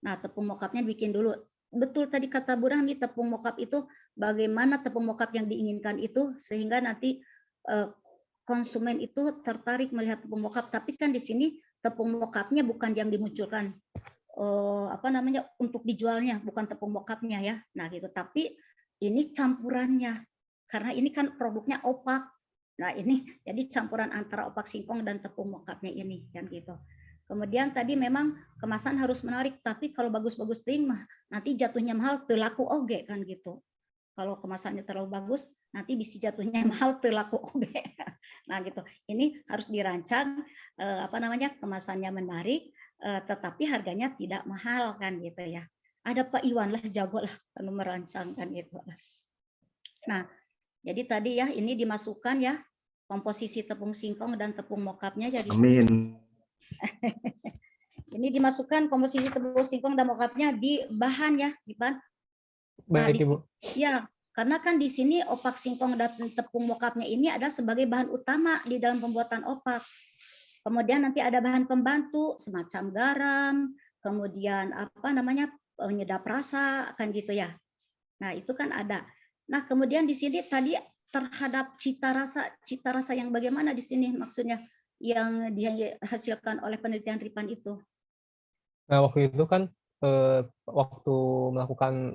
Nah tepung mokapnya bikin dulu. Betul tadi kata Bu Rahmi, tepung mokap itu bagaimana tepung mokap yang diinginkan itu sehingga nanti konsumen itu tertarik melihat tepung mokap. Tapi kan di sini tepung mokapnya bukan yang dimunculkan apa namanya untuk dijualnya, bukan tepung mokapnya ya. Nah gitu. Tapi ini campurannya karena ini kan produknya opak. Nah ini jadi campuran antara opak singkong dan tepung mokapnya ini kan gitu. Kemudian tadi memang kemasan harus menarik, tapi kalau bagus-bagus ting mah nanti jatuhnya mahal telaku oge kan gitu. Kalau kemasannya terlalu bagus, nanti bisa jatuhnya mahal telaku oge. Nah gitu. Ini harus dirancang apa namanya kemasannya menarik, tetapi harganya tidak mahal kan gitu ya. Ada Pak Iwan lah jago lah kalau merancang kan gitu. Nah jadi tadi ya ini dimasukkan ya komposisi tepung singkong dan tepung mokapnya jadi.
Amin.
Ini dimasukkan komposisi tepung singkong dan mokapnya di bahan ya, Ipan. Nah,
Baik Ibu.
ya, karena kan di sini opak singkong dan tepung mokapnya ini ada sebagai bahan utama di dalam pembuatan opak. Kemudian nanti ada bahan pembantu semacam garam, kemudian apa namanya penyedap rasa kan gitu ya. Nah, itu kan ada. Nah, kemudian di sini tadi terhadap cita rasa yang bagaimana di sini maksudnya yang dihasilkan oleh penelitian Ripan itu.
Nah, waktu itu kan waktu melakukan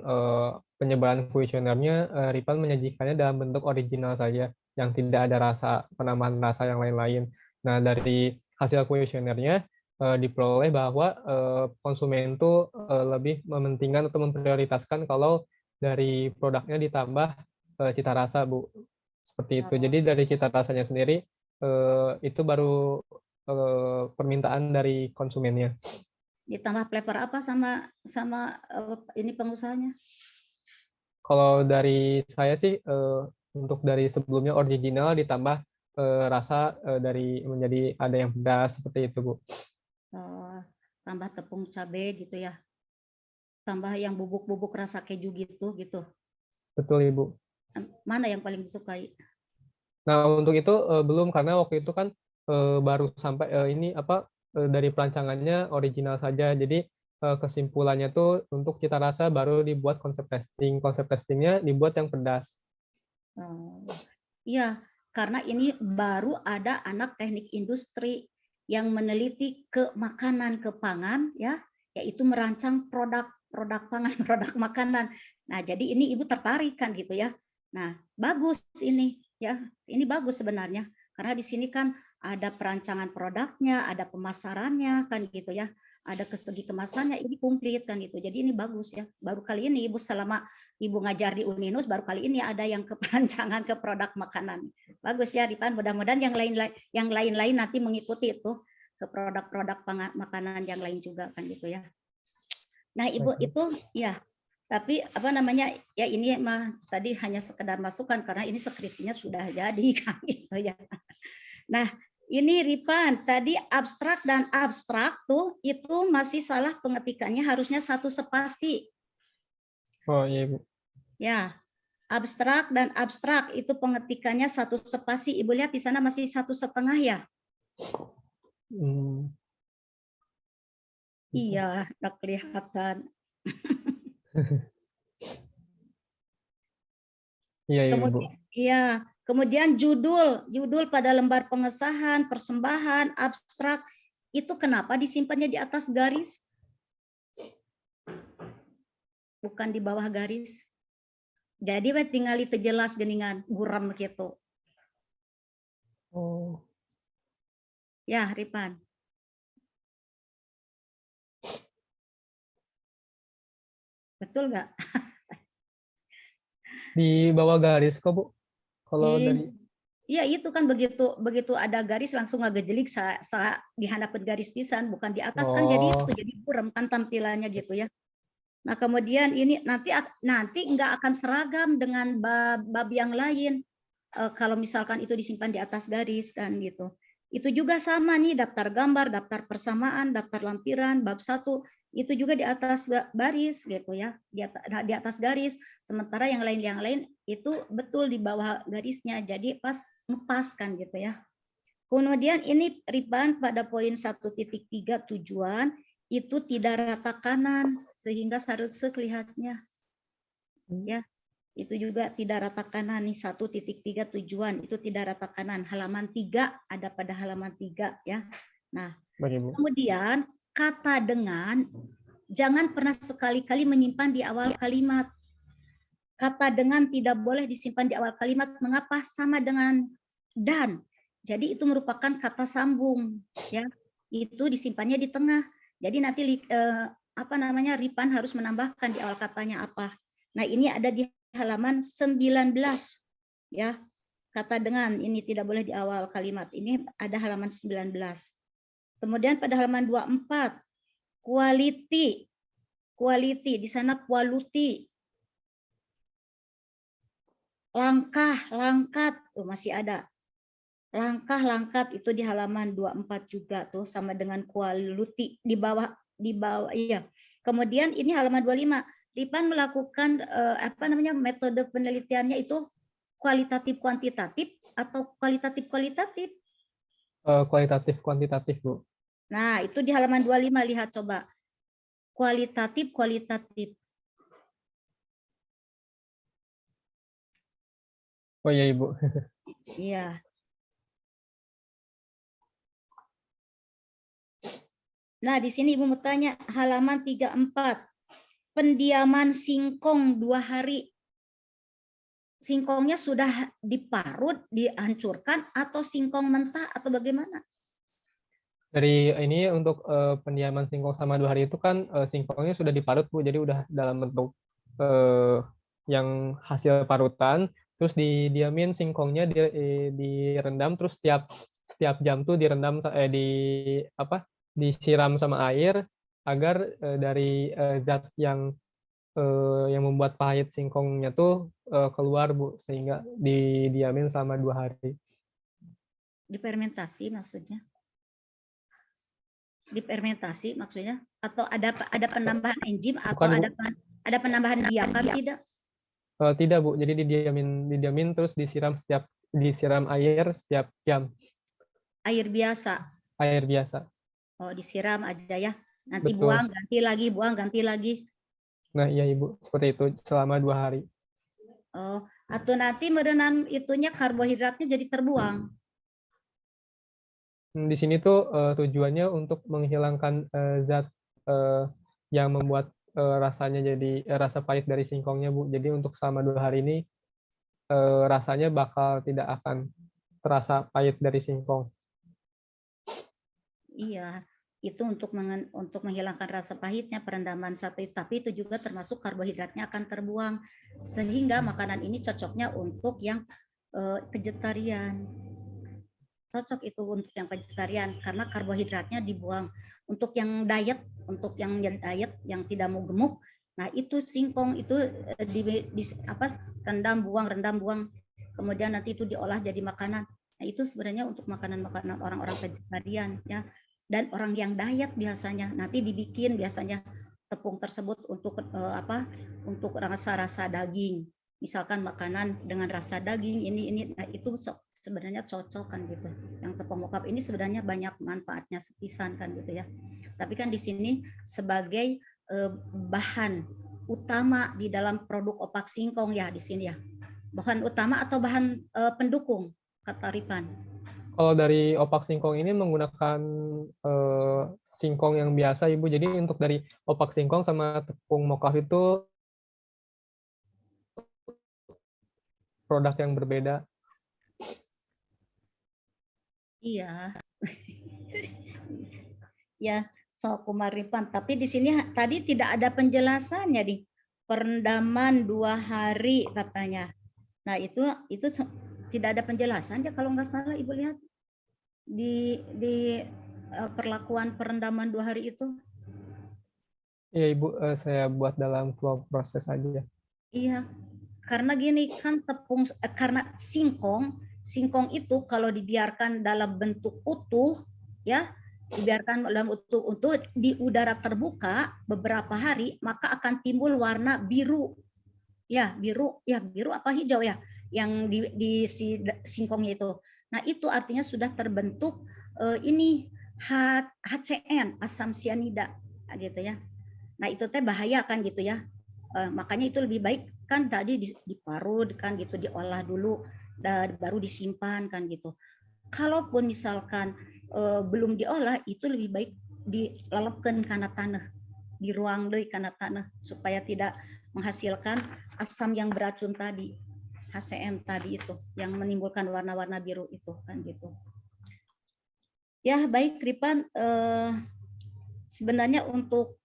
penyebaran kuesionernya, Ripan menyajikannya dalam bentuk original saja, yang tidak ada rasa penambahan rasa yang lain-lain. Nah, dari hasil kuesionernya diperoleh bahwa konsumen itu lebih mementingkan atau memprioritaskan kalau dari produknya ditambah cita rasa, Bu. Seperti itu. Jadi dari cita rasanya sendiri itu baru permintaan dari konsumennya.
Ditambah flavor apa sama ini pengusahanya?
Kalau dari saya sih untuk dari sebelumnya original ditambah rasa dari menjadi ada yang pedas seperti itu Bu.
Tambah tepung cabai gitu ya. Tambah yang bubuk-bubuk rasa keju gitu.
Betul Ibu.
Mana yang paling disukai?
Nah untuk itu belum karena waktu itu kan baru sampai ini apa dari perancangannya original saja. Jadi kesimpulannya tuh untuk cita rasa baru dibuat konsep testing. Konsep testingnya dibuat yang pedas.
Iya, karena ini baru ada anak teknik industri yang meneliti ke makanan, ke pangan, ya, yaitu merancang produk pangan, produk makanan. Nah, jadi ini ibu tertarik kan gitu ya. Nah, bagus ini, ya, ini bagus sebenarnya, karena di sini kan ada perancangan produknya, ada pemasarannya kan gitu ya. Ada segi kemasannya ini komplit kan gitu. Jadi ini bagus ya. Baru kali ini ibu selama ibu ngajar di Uninus baru kali ini ada yang ke perancangan ke produk makanan. Bagus ya Ripan. Mudah-mudahan yang lain-lain nanti mengikuti itu ke produk-produk makanan yang lain juga kan gitu ya. Nah ibu itu ya. Tapi apa namanya ya ini mah tadi hanya sekedar masukan karena ini skripsinya sudah jadi kan gitu ya. Nah ini Ripan, tadi abstrak dan abstrak tuh itu masih salah pengetikannya harusnya satu spasi.
Oh iya Bu.
Ya, abstrak dan abstrak itu pengetikannya satu spasi. Ibu lihat di sana masih 1,5 ya? Iya, nggak kelihatan.
Iya Ibu.
Kemudian, iya. Kemudian judul pada lembar pengesahan, persembahan, abstrak, itu kenapa disimpannya di atas garis? Bukan di bawah garis. Jadi tinggal itu jelas geningan buram gitu.
Oh.
Ya, Ripan. Betul nggak?
Di bawah garis kok Bu. Kalau dari
iya itu kan begitu ada garis langsung ngegejelik di hadapan garis pisan bukan di atas kan jadi itu jadi buram kan tampilannya gitu ya. Nah, kemudian ini nanti nggak akan seragam dengan bab yang lain. Kalau misalkan itu disimpan di atas garis kan gitu. Itu juga sama nih, daftar gambar, daftar persamaan, daftar lampiran, bab 1 itu juga di atas baris gitu ya, di atas garis. Sementara yang lain itu betul di bawah garisnya, jadi pas ngepas kan gitu ya. Kemudian ini Ripan pada poin 1.3 tujuan itu tidak rata kanan sehingga seharusnya kelihatannya ya. Itu juga tidak rata kanan nih 1.3 tujuan itu tidak rata kanan, halaman 3 ada pada halaman 3 ya. Nah, kemudian kata dengan jangan pernah sekali-kali menyimpan di awal kalimat. Kata dengan tidak boleh disimpan di awal kalimat. Mengapa? Sama dengan dan. Jadi itu merupakan kata sambung ya. Itu disimpannya di tengah. Jadi nanti Ripan harus menambahkan di awal katanya apa. Nah, ini ada di halaman 19 ya. Kata dengan ini tidak boleh di awal kalimat. Ini ada halaman 19. Kemudian pada halaman 24 quality. Quality di sana quality. Langkah, langkat tuh masih ada. Langkah, langkat itu di halaman 24 juga tuh sama dengan quality di bawah iya. Kemudian ini halaman 25. Ripan melakukan metode penelitiannya itu kualitatif kuantitatif atau kualitatif kualitatif?
Kualitatif kuantitatif, Bu.
Nah, itu di halaman 25 lihat coba. Kualitatif kualitatif.
Oh iya, Ibu.
Iya. Nah, di sini Ibu mau tanya halaman 34. Pendiaman singkong 2 hari. Singkongnya sudah diparut, dihancurkan, atau singkong mentah, atau bagaimana?
Dari ini untuk pendiaman singkong selama 2 hari itu kan singkongnya sudah diparut, Bu. Jadi udah dalam bentuk yang hasil parutan. Terus didiamin singkongnya direndam, terus setiap jam tuh direndam disiram sama air agar dari zat yang membuat pahit singkongnya tuh keluar, Bu, sehingga didiamin selama 2 hari.
Difermentasi maksudnya? Difermentasi maksudnya? Atau ada penambahan enzim atau
Bukan, Bu.
ada penambahan biakan tidak?
Tidak, Bu. Jadi didiamin terus disiram air setiap jam.
Air biasa.
Air biasa.
Oh, disiram aja ya. Nanti
Betul.
buang, ganti lagi, buang, ganti lagi.
Nah, iya, Ibu. Seperti itu selama 2 hari.
Oh, atau nanti merenang itunya karbohidratnya jadi terbuang.
Di sini tuh tujuannya untuk menghilangkan zat yang membuat rasanya jadi rasa pahit dari singkongnya, Bu. Jadi untuk selama 2 hari ini rasanya bakal tidak akan terasa pahit dari singkong.
Iya, itu untuk menghilangkan rasa pahitnya perendaman satu, tapi itu juga termasuk karbohidratnya akan terbuang, sehingga makanan ini cocoknya untuk yang vegetarian. Cocok itu untuk yang vegetarian karena karbohidratnya dibuang. Untuk yang diet yang tidak mau gemuk, nah itu singkong itu rendam buang, kemudian nanti itu diolah jadi makanan. Nah, itu sebenarnya untuk makanan-makanan orang-orang vegetarian ya. Dan orang yang diet biasanya nanti dibikin biasanya tepung tersebut untuk untuk rasa-rasa daging. Misalkan makanan dengan rasa daging ini nah itu sebenarnya cocok kan gitu. Yang tepung mokap ini sebenarnya banyak manfaatnya sepisan kan gitu ya. Tapi kan di sini sebagai bahan utama di dalam produk opak singkong ya di sini ya. Bahan utama atau bahan pendukung kata Ripan?
Kalau dari opak singkong ini menggunakan singkong yang biasa, Ibu. Jadi untuk dari opak singkong sama tepung mokaf itu produk yang berbeda.
Iya. Ya, so Kumaripan. Tapi di sini tadi tidak ada penjelasannya di perendaman 2 hari katanya. Nah itu tidak ada penjelasannya kalau nggak salah Ibu lihat di perlakuan perendaman 2 hari itu.
Iya Ibu, saya buat dalam flow proses aja.
Iya, karena gini kan karena singkong itu kalau dibiarkan dalam bentuk utuh, ya, dibiarkan dalam utuh di udara terbuka beberapa hari, maka akan timbul warna biru, ya biru apa hijau ya, yang di si singkongnya itu. Nah itu artinya sudah terbentuk ini HCN, asam sianida, gitu ya. Nah itu teh bahaya kan gitu ya. Makanya itu lebih baik kan tadi diparut kan gitu, diolah dulu dan baru disimpan kan gitu. Kalaupun misalkan belum diolah, itu lebih baik dilalapkan karena tanah, di ruang deui karena tanah supaya tidak menghasilkan asam yang beracun tadi, HCN tadi itu yang menimbulkan warna-warna biru itu kan gitu. Ya baik Ripan, sebenarnya untuk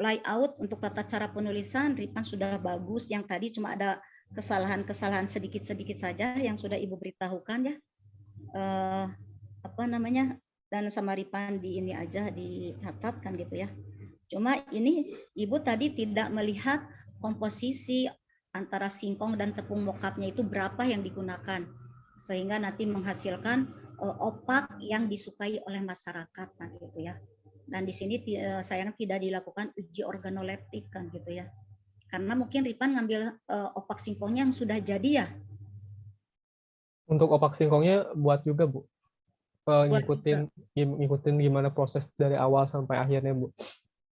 layout, untuk tata cara penulisan Ripan sudah bagus. Yang tadi cuma ada kesalahan-kesalahan sedikit-sedikit saja yang sudah Ibu beritahukan ya. Apa namanya, dan sama Ripan di ini aja dicatatkan gitu ya. Cuma ini Ibu tadi tidak melihat komposisi antara singkong dan tepung mokapnya itu berapa yang digunakan sehingga nanti menghasilkan opak yang disukai oleh masyarakat kan gitu ya. Dan di sini sayang tidak dilakukan uji organoleptik kan gitu ya. Karena mungkin Ripan ngambil opak singkongnya yang sudah jadi ya.
Untuk opak singkongnya buat juga Bu.
Buat
Ngikutin gimana proses dari awal sampai akhirnya Bu.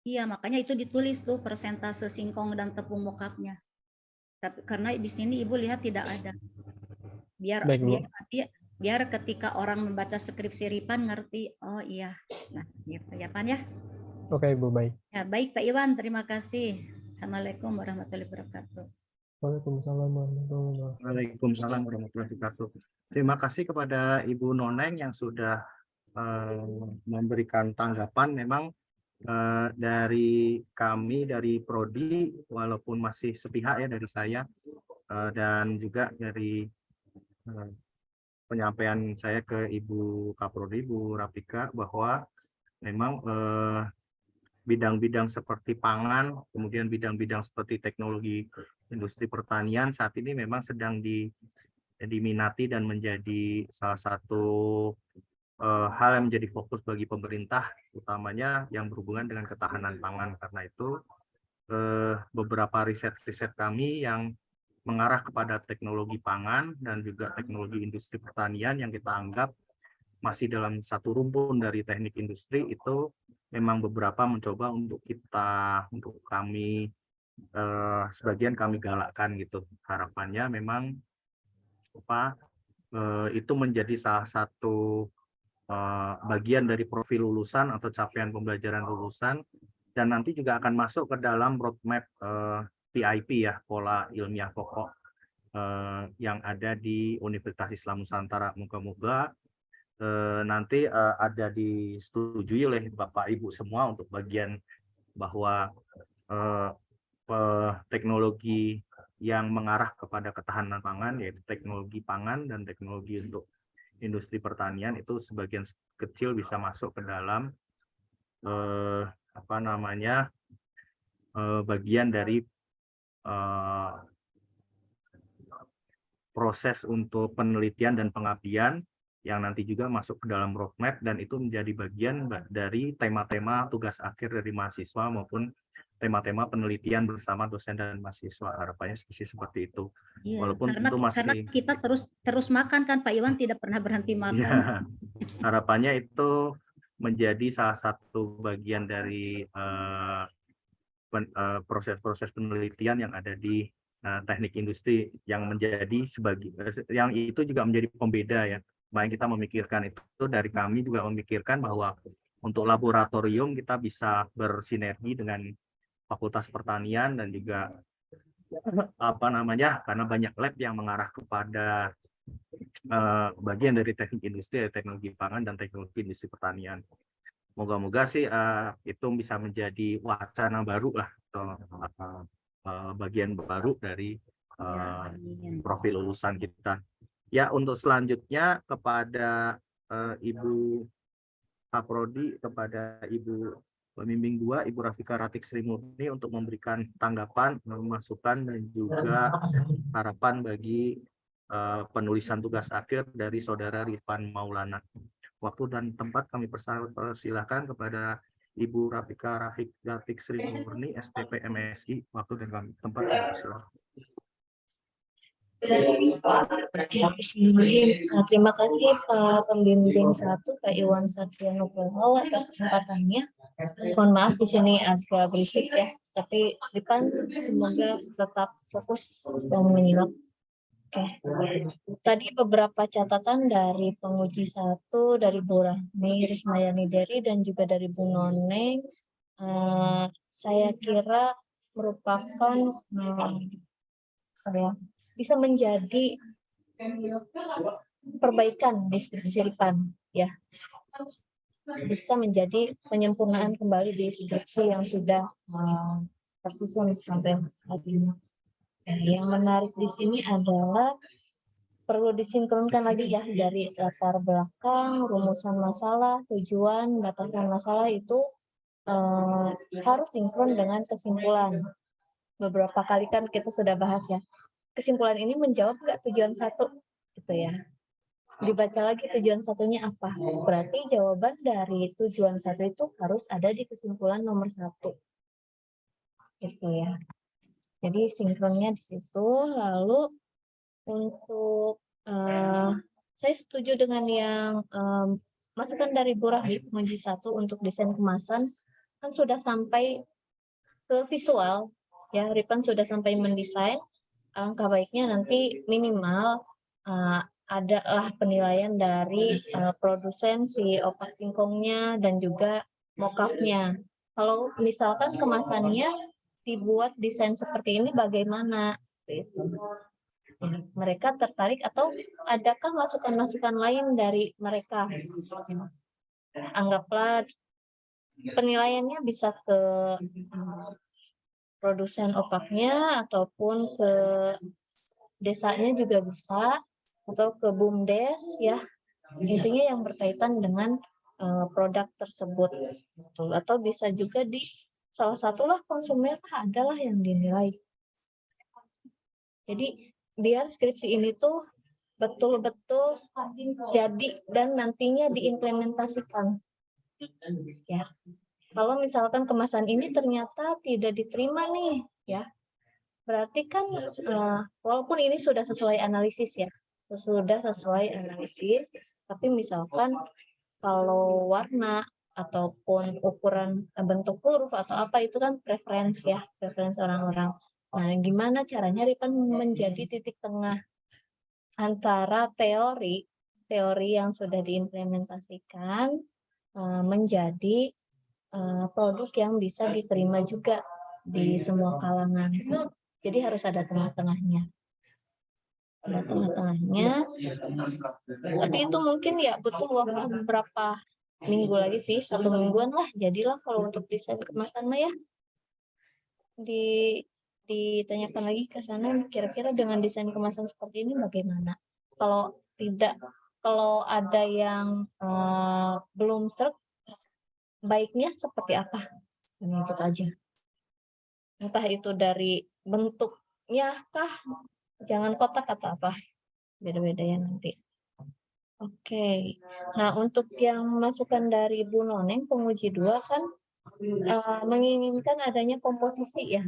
Iya, makanya itu ditulis tuh persentase singkong dan tepung mokapnya. Tapi karena di sini Ibu lihat tidak ada. Biar
Baik Bu.
biar ketika orang membaca skripsi Ripan ngerti, oh iya. Nah, gitu ya Pan ya.
Oke Bu, baik.
Ya, baik Pak Iwan, terima kasih. Assalamualaikum warahmatullahi wabarakatuh.
Waalaikumsalam warahmatullahi wabarakatuh.
Waalaikumsalam warahmatullahi wabarakatuh. Terima kasih kepada Ibu Noneng yang sudah memberikan tanggapan. Memang dari kami dari Prodi, walaupun masih sepihak ya dari saya dan juga dari penyampaian saya ke Ibu Kaprodi, Ibu Rapika, bahwa memang bidang-bidang seperti pangan, kemudian bidang-bidang seperti teknologi industri pertanian saat ini memang sedang diminati dan menjadi salah satu hal yang menjadi fokus bagi pemerintah, utamanya yang berhubungan dengan ketahanan pangan. Karena itu beberapa riset-riset kami yang mengarah kepada teknologi pangan dan juga teknologi industri pertanian yang kita anggap masih dalam satu rumpun dari teknik industri, itu memang beberapa mencoba untuk kami sebagian kami galakkan gitu. Harapannya memang itu menjadi salah satu bagian dari profil lulusan atau capaian pembelajaran lulusan, dan nanti juga akan masuk ke dalam roadmap PIP ya, pola ilmiah pokok yang ada di Universitas Islam Nusantara. Moga-moga nanti ada disetujui oleh Bapak Ibu semua untuk bagian bahwa teknologi yang mengarah kepada ketahanan pangan, yaitu teknologi pangan dan teknologi untuk industri pertanian, itu sebagian kecil bisa masuk ke dalam bagian dari proses untuk penelitian dan pengabdian yang nanti juga masuk ke dalam roadmap, dan itu menjadi bagian dari tema-tema tugas akhir dari mahasiswa maupun tema-tema penelitian bersama dosen dan mahasiswa. Harapannya seperti itu.
Iya,
Walaupun
karena,
tentu masih
karena kita terus makan kan Pak Iwan, tidak pernah berhenti makan.
Ya, harapannya itu menjadi salah satu bagian dari proses-proses penelitian yang ada di teknik industri, yang itu juga menjadi pembeda ya. Makanya kita memikirkan itu, dari kami juga memikirkan bahwa untuk laboratorium kita bisa bersinergi dengan Fakultas Pertanian dan juga karena banyak lab yang mengarah kepada bagian dari teknik industri, teknologi pangan dan teknologi industri pertanian. Moga-moga sih itu bisa menjadi wacana baru lah, atau bagian baru dari profil lulusan kita. Ya, untuk selanjutnya kepada Ibu Kaprodi, kepada Ibu Pembimbing 2, Ibu Rafika Ratik Sri Murni untuk memberikan tanggapan, masukan, dan juga harapan bagi penulisan tugas akhir dari Saudara Rifan Maulana. Waktu dan tempat kami persilahkan kepada Ibu Rafika Ratik Sri Murni, STP MSI. Waktu dan tempat kami persilahkan.
Terima kasih Pak Pembimbing 1, Pak Iwan Satria Nugroho atas kesempatannya. Mohon maaf di sini agak berisik ya, tapi Rifan semoga tetap fokus dan menyimak. Oke. Tadi beberapa catatan dari penguji 1, dari Bu Rahmi Rismayani Deri dan juga dari Bu Noneng. Saya kira merupakan bisa menjadi perbaikan deskripsi Rifan ya, bisa menjadi penyempurnaan kembali deskripsi yang sudah tersusun sampai saat ini. Yang menarik di sini adalah perlu disinkronkan lagi ya dari latar belakang, rumusan masalah, tujuan, batasan masalah itu harus sinkron dengan kesimpulan. Beberapa kali kan kita sudah bahas ya. Kesimpulan ini menjawab nggak tujuan 1 gitu ya. Dibaca lagi tujuan 1-nya apa. Berarti jawaban dari tujuan 1 itu harus ada di kesimpulan nomor 1. Gitu ya. Jadi sinkronnya di situ. Lalu untuk saya setuju dengan yang masukan dari Bu Rahmi penguji 1 untuk desain kemasan kan sudah sampai ke visual ya. Rifan sudah sampai mendesain. Alangkah baiknya nanti minimal adalah penilaian dari produsen si opak singkongnya dan juga mock-up-nya. Kalau misalkan kemasannya dibuat desain seperti ini bagaimana? Itu. Mereka tertarik atau adakah masukan-masukan lain dari mereka? Anggaplah penilaiannya bisa ke produsen opaknya ataupun ke desanya juga bisa, atau ke BUMDes ya, intinya yang berkaitan dengan produk tersebut, atau bisa juga di salah satulah konsumen adalah yang dinilai. Jadi biar skripsi ini tuh betul-betul jadi dan nantinya diimplementasikan ya. Kalau misalkan kemasan ini ternyata tidak diterima nih ya, berarti kan walaupun ini sudah sesuai analisis ya, tapi misalkan kalau warna ataupun ukuran bentuk huruf atau apa itu kan preferensi orang-orang. Nah, gimana caranya Rifan menjadi titik tengah antara teori yang sudah diimplementasikan menjadi produk yang bisa diterima juga di semua kalangan. Jadi harus ada tengah-tengahnya. Tapi itu mungkin ya butuh waktu beberapa minggu lagi sih, 1 mingguan lah jadilah kalau untuk desain kemasan mah ya. Ditanyakan lagi ke sana kira-kira dengan desain kemasan seperti ini bagaimana. Kalau ada yang belum serk, baiknya seperti apa? Itu aja. Entah itu dari bentuknya kah, jangan kotak atau apa, beda-beda ya nanti. Oke. Nah, untuk yang masukan dari Bu Noneng penguji 2 kan menginginkan adanya komposisi ya,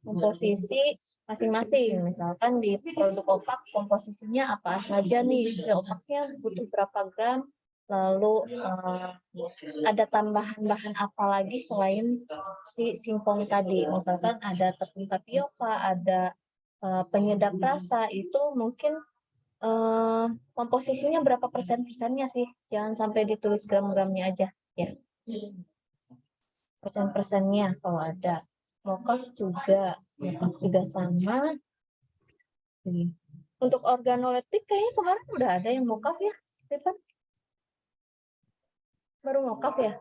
komposisi masing-masing. Misalkan di produk opak komposisinya apa saja nih, opaknya butuh berapa gram, lalu ada tambahan bahan apa lagi selain si singkong tadi. Misalkan ada tepung tapioka, ada penyedap rasa, itu mungkin komposisinya berapa persennya sih, jangan sampai ditulis gram-gramnya aja ya. Persen-persennya kalau ada. Mock-up juga sama. Untuk organoleptik kayaknya kemarin udah ada yang mock-up ya, Rifan? Baru mock-up ya?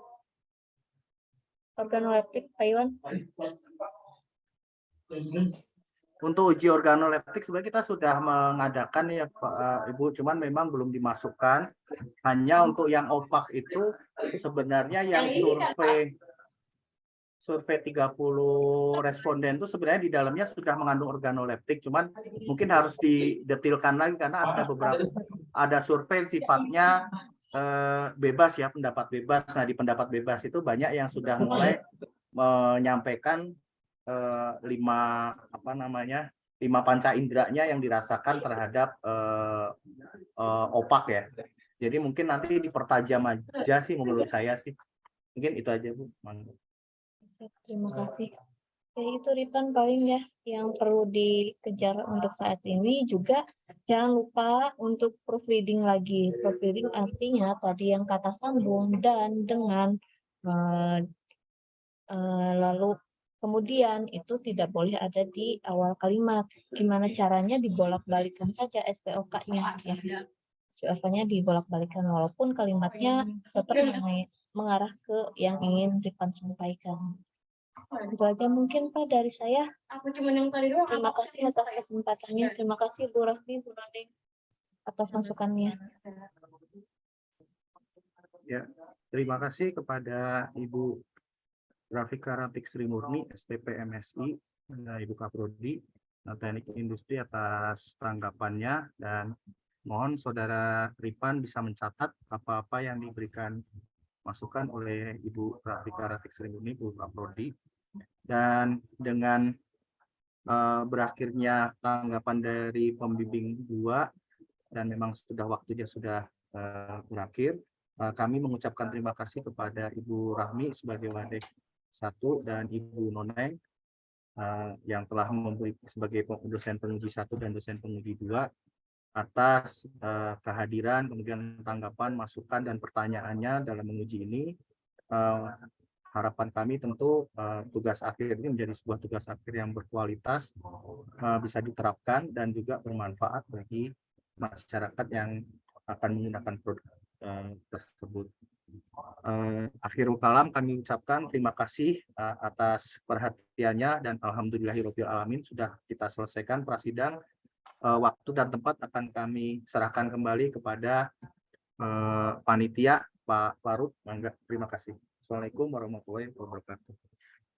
Organoleptik, Pak Iwan?
Untuk uji organoleptik sebenarnya kita sudah mengadakan ya Pak Ibu, cuman memang belum dimasukkan. Hanya untuk yang opak itu sebenarnya yang survei survei 30 responden itu sebenarnya di dalamnya sudah mengandung organoleptik, cuman mungkin harus didetilkan lagi karena ada ada survei sifatnya bebas ya, pendapat bebas. Nah, di pendapat bebas itu banyak yang sudah mulai menyampaikan 5 panca inderanya yang dirasakan terhadap opak ya. Jadi mungkin nanti dipertajam aja sih menurut saya sih. Mungkin itu aja Bu.
Terima kasih. Ya itu Ripan paling ya yang perlu dikejar untuk saat ini. Juga jangan lupa untuk proofreading lagi. Proofreading artinya tadi yang kata sambung dan dengan lalu kemudian itu tidak boleh ada di awal kalimat. Gimana caranya dibolak-balikan saja SPOK-nya ya. SPOK-nya dibolak-balikan walaupun kalimatnya tetap mengarah ke yang ingin Ripan sampaikan. Itu aja mungkin Pak dari saya. Terima kasih atas kesempatannya. Terima kasih Bu Rahmi, Bu Rading atas masukannya.
Ya, terima kasih kepada Ibu Grafika Ratik Sri Murni, STP MSI, Ibu Kaprodi, Teknik Industri atas tanggapannya, dan mohon Saudara Ripan bisa mencatat apa-apa yang diberikan masukan oleh Ibu Grafika Ratik Sri Murni, Bu Kaprodi. Dan dengan berakhirnya tanggapan dari pembimbing 2 dan memang sudah waktunya sudah berakhir, kami mengucapkan terima kasih kepada Ibu Rahmi sebagai Wadek 1 dan Ibu Noneng yang telah memberi sebagai dosen penguji 1 dan dosen penguji 2 atas kehadiran, kemudian tanggapan, masukan, dan pertanyaannya dalam menguji ini. Harapan kami tentu tugas akhir ini menjadi sebuah tugas akhir yang berkualitas, bisa diterapkan dan juga bermanfaat bagi masyarakat yang akan menggunakan produk tersebut. Akhirul kalam kami ucapkan terima kasih atas perhatiannya dan alhamdulillahirabbil alamin sudah kita selesaikan prasidang. Waktu dan tempat akan kami serahkan kembali kepada panitia Pak Faruk. Terima kasih. Assalamualaikum warahmatullahi wabarakatuh.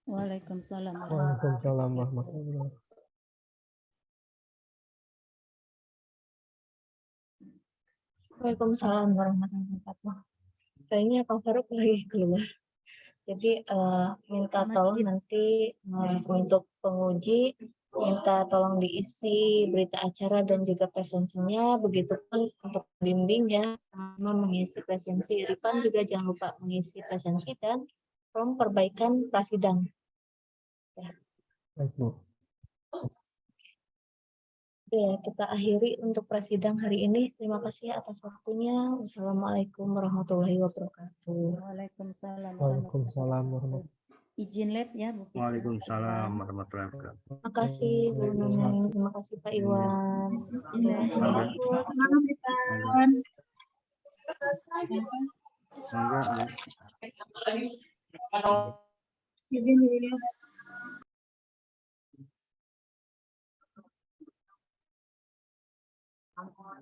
Waalaikumsalam.
Waalaikumsalam warahmatullahi wabarakatuh.
Waalaikumsalam warahmatullahi wabarakatuh. Kayaknya Pak Faruk lagi keluar. Jadi minta tolong nanti untuk penguji minta tolong diisi berita acara dan juga presensinya. Begitupun untuk bimbing ya sama mengisi presensi. Ripan juga jangan lupa mengisi presensi dan form perbaikan prasidang. Ya.
Baik, Bu.
Ya, kita akhiri untuk prasidang hari ini. Terima kasih atas waktunya. Wassalamualaikum warahmatullahi wabarakatuh.
Waalaikumsalam.
Waalaikumsalam warahmatullahi
Izin lab ya Bu.
Waalaikumsalam warahmatullahi wabarakatuh.
Terima kasih Bu Nuneng, terima kasih Pak Iwan.
Mangga.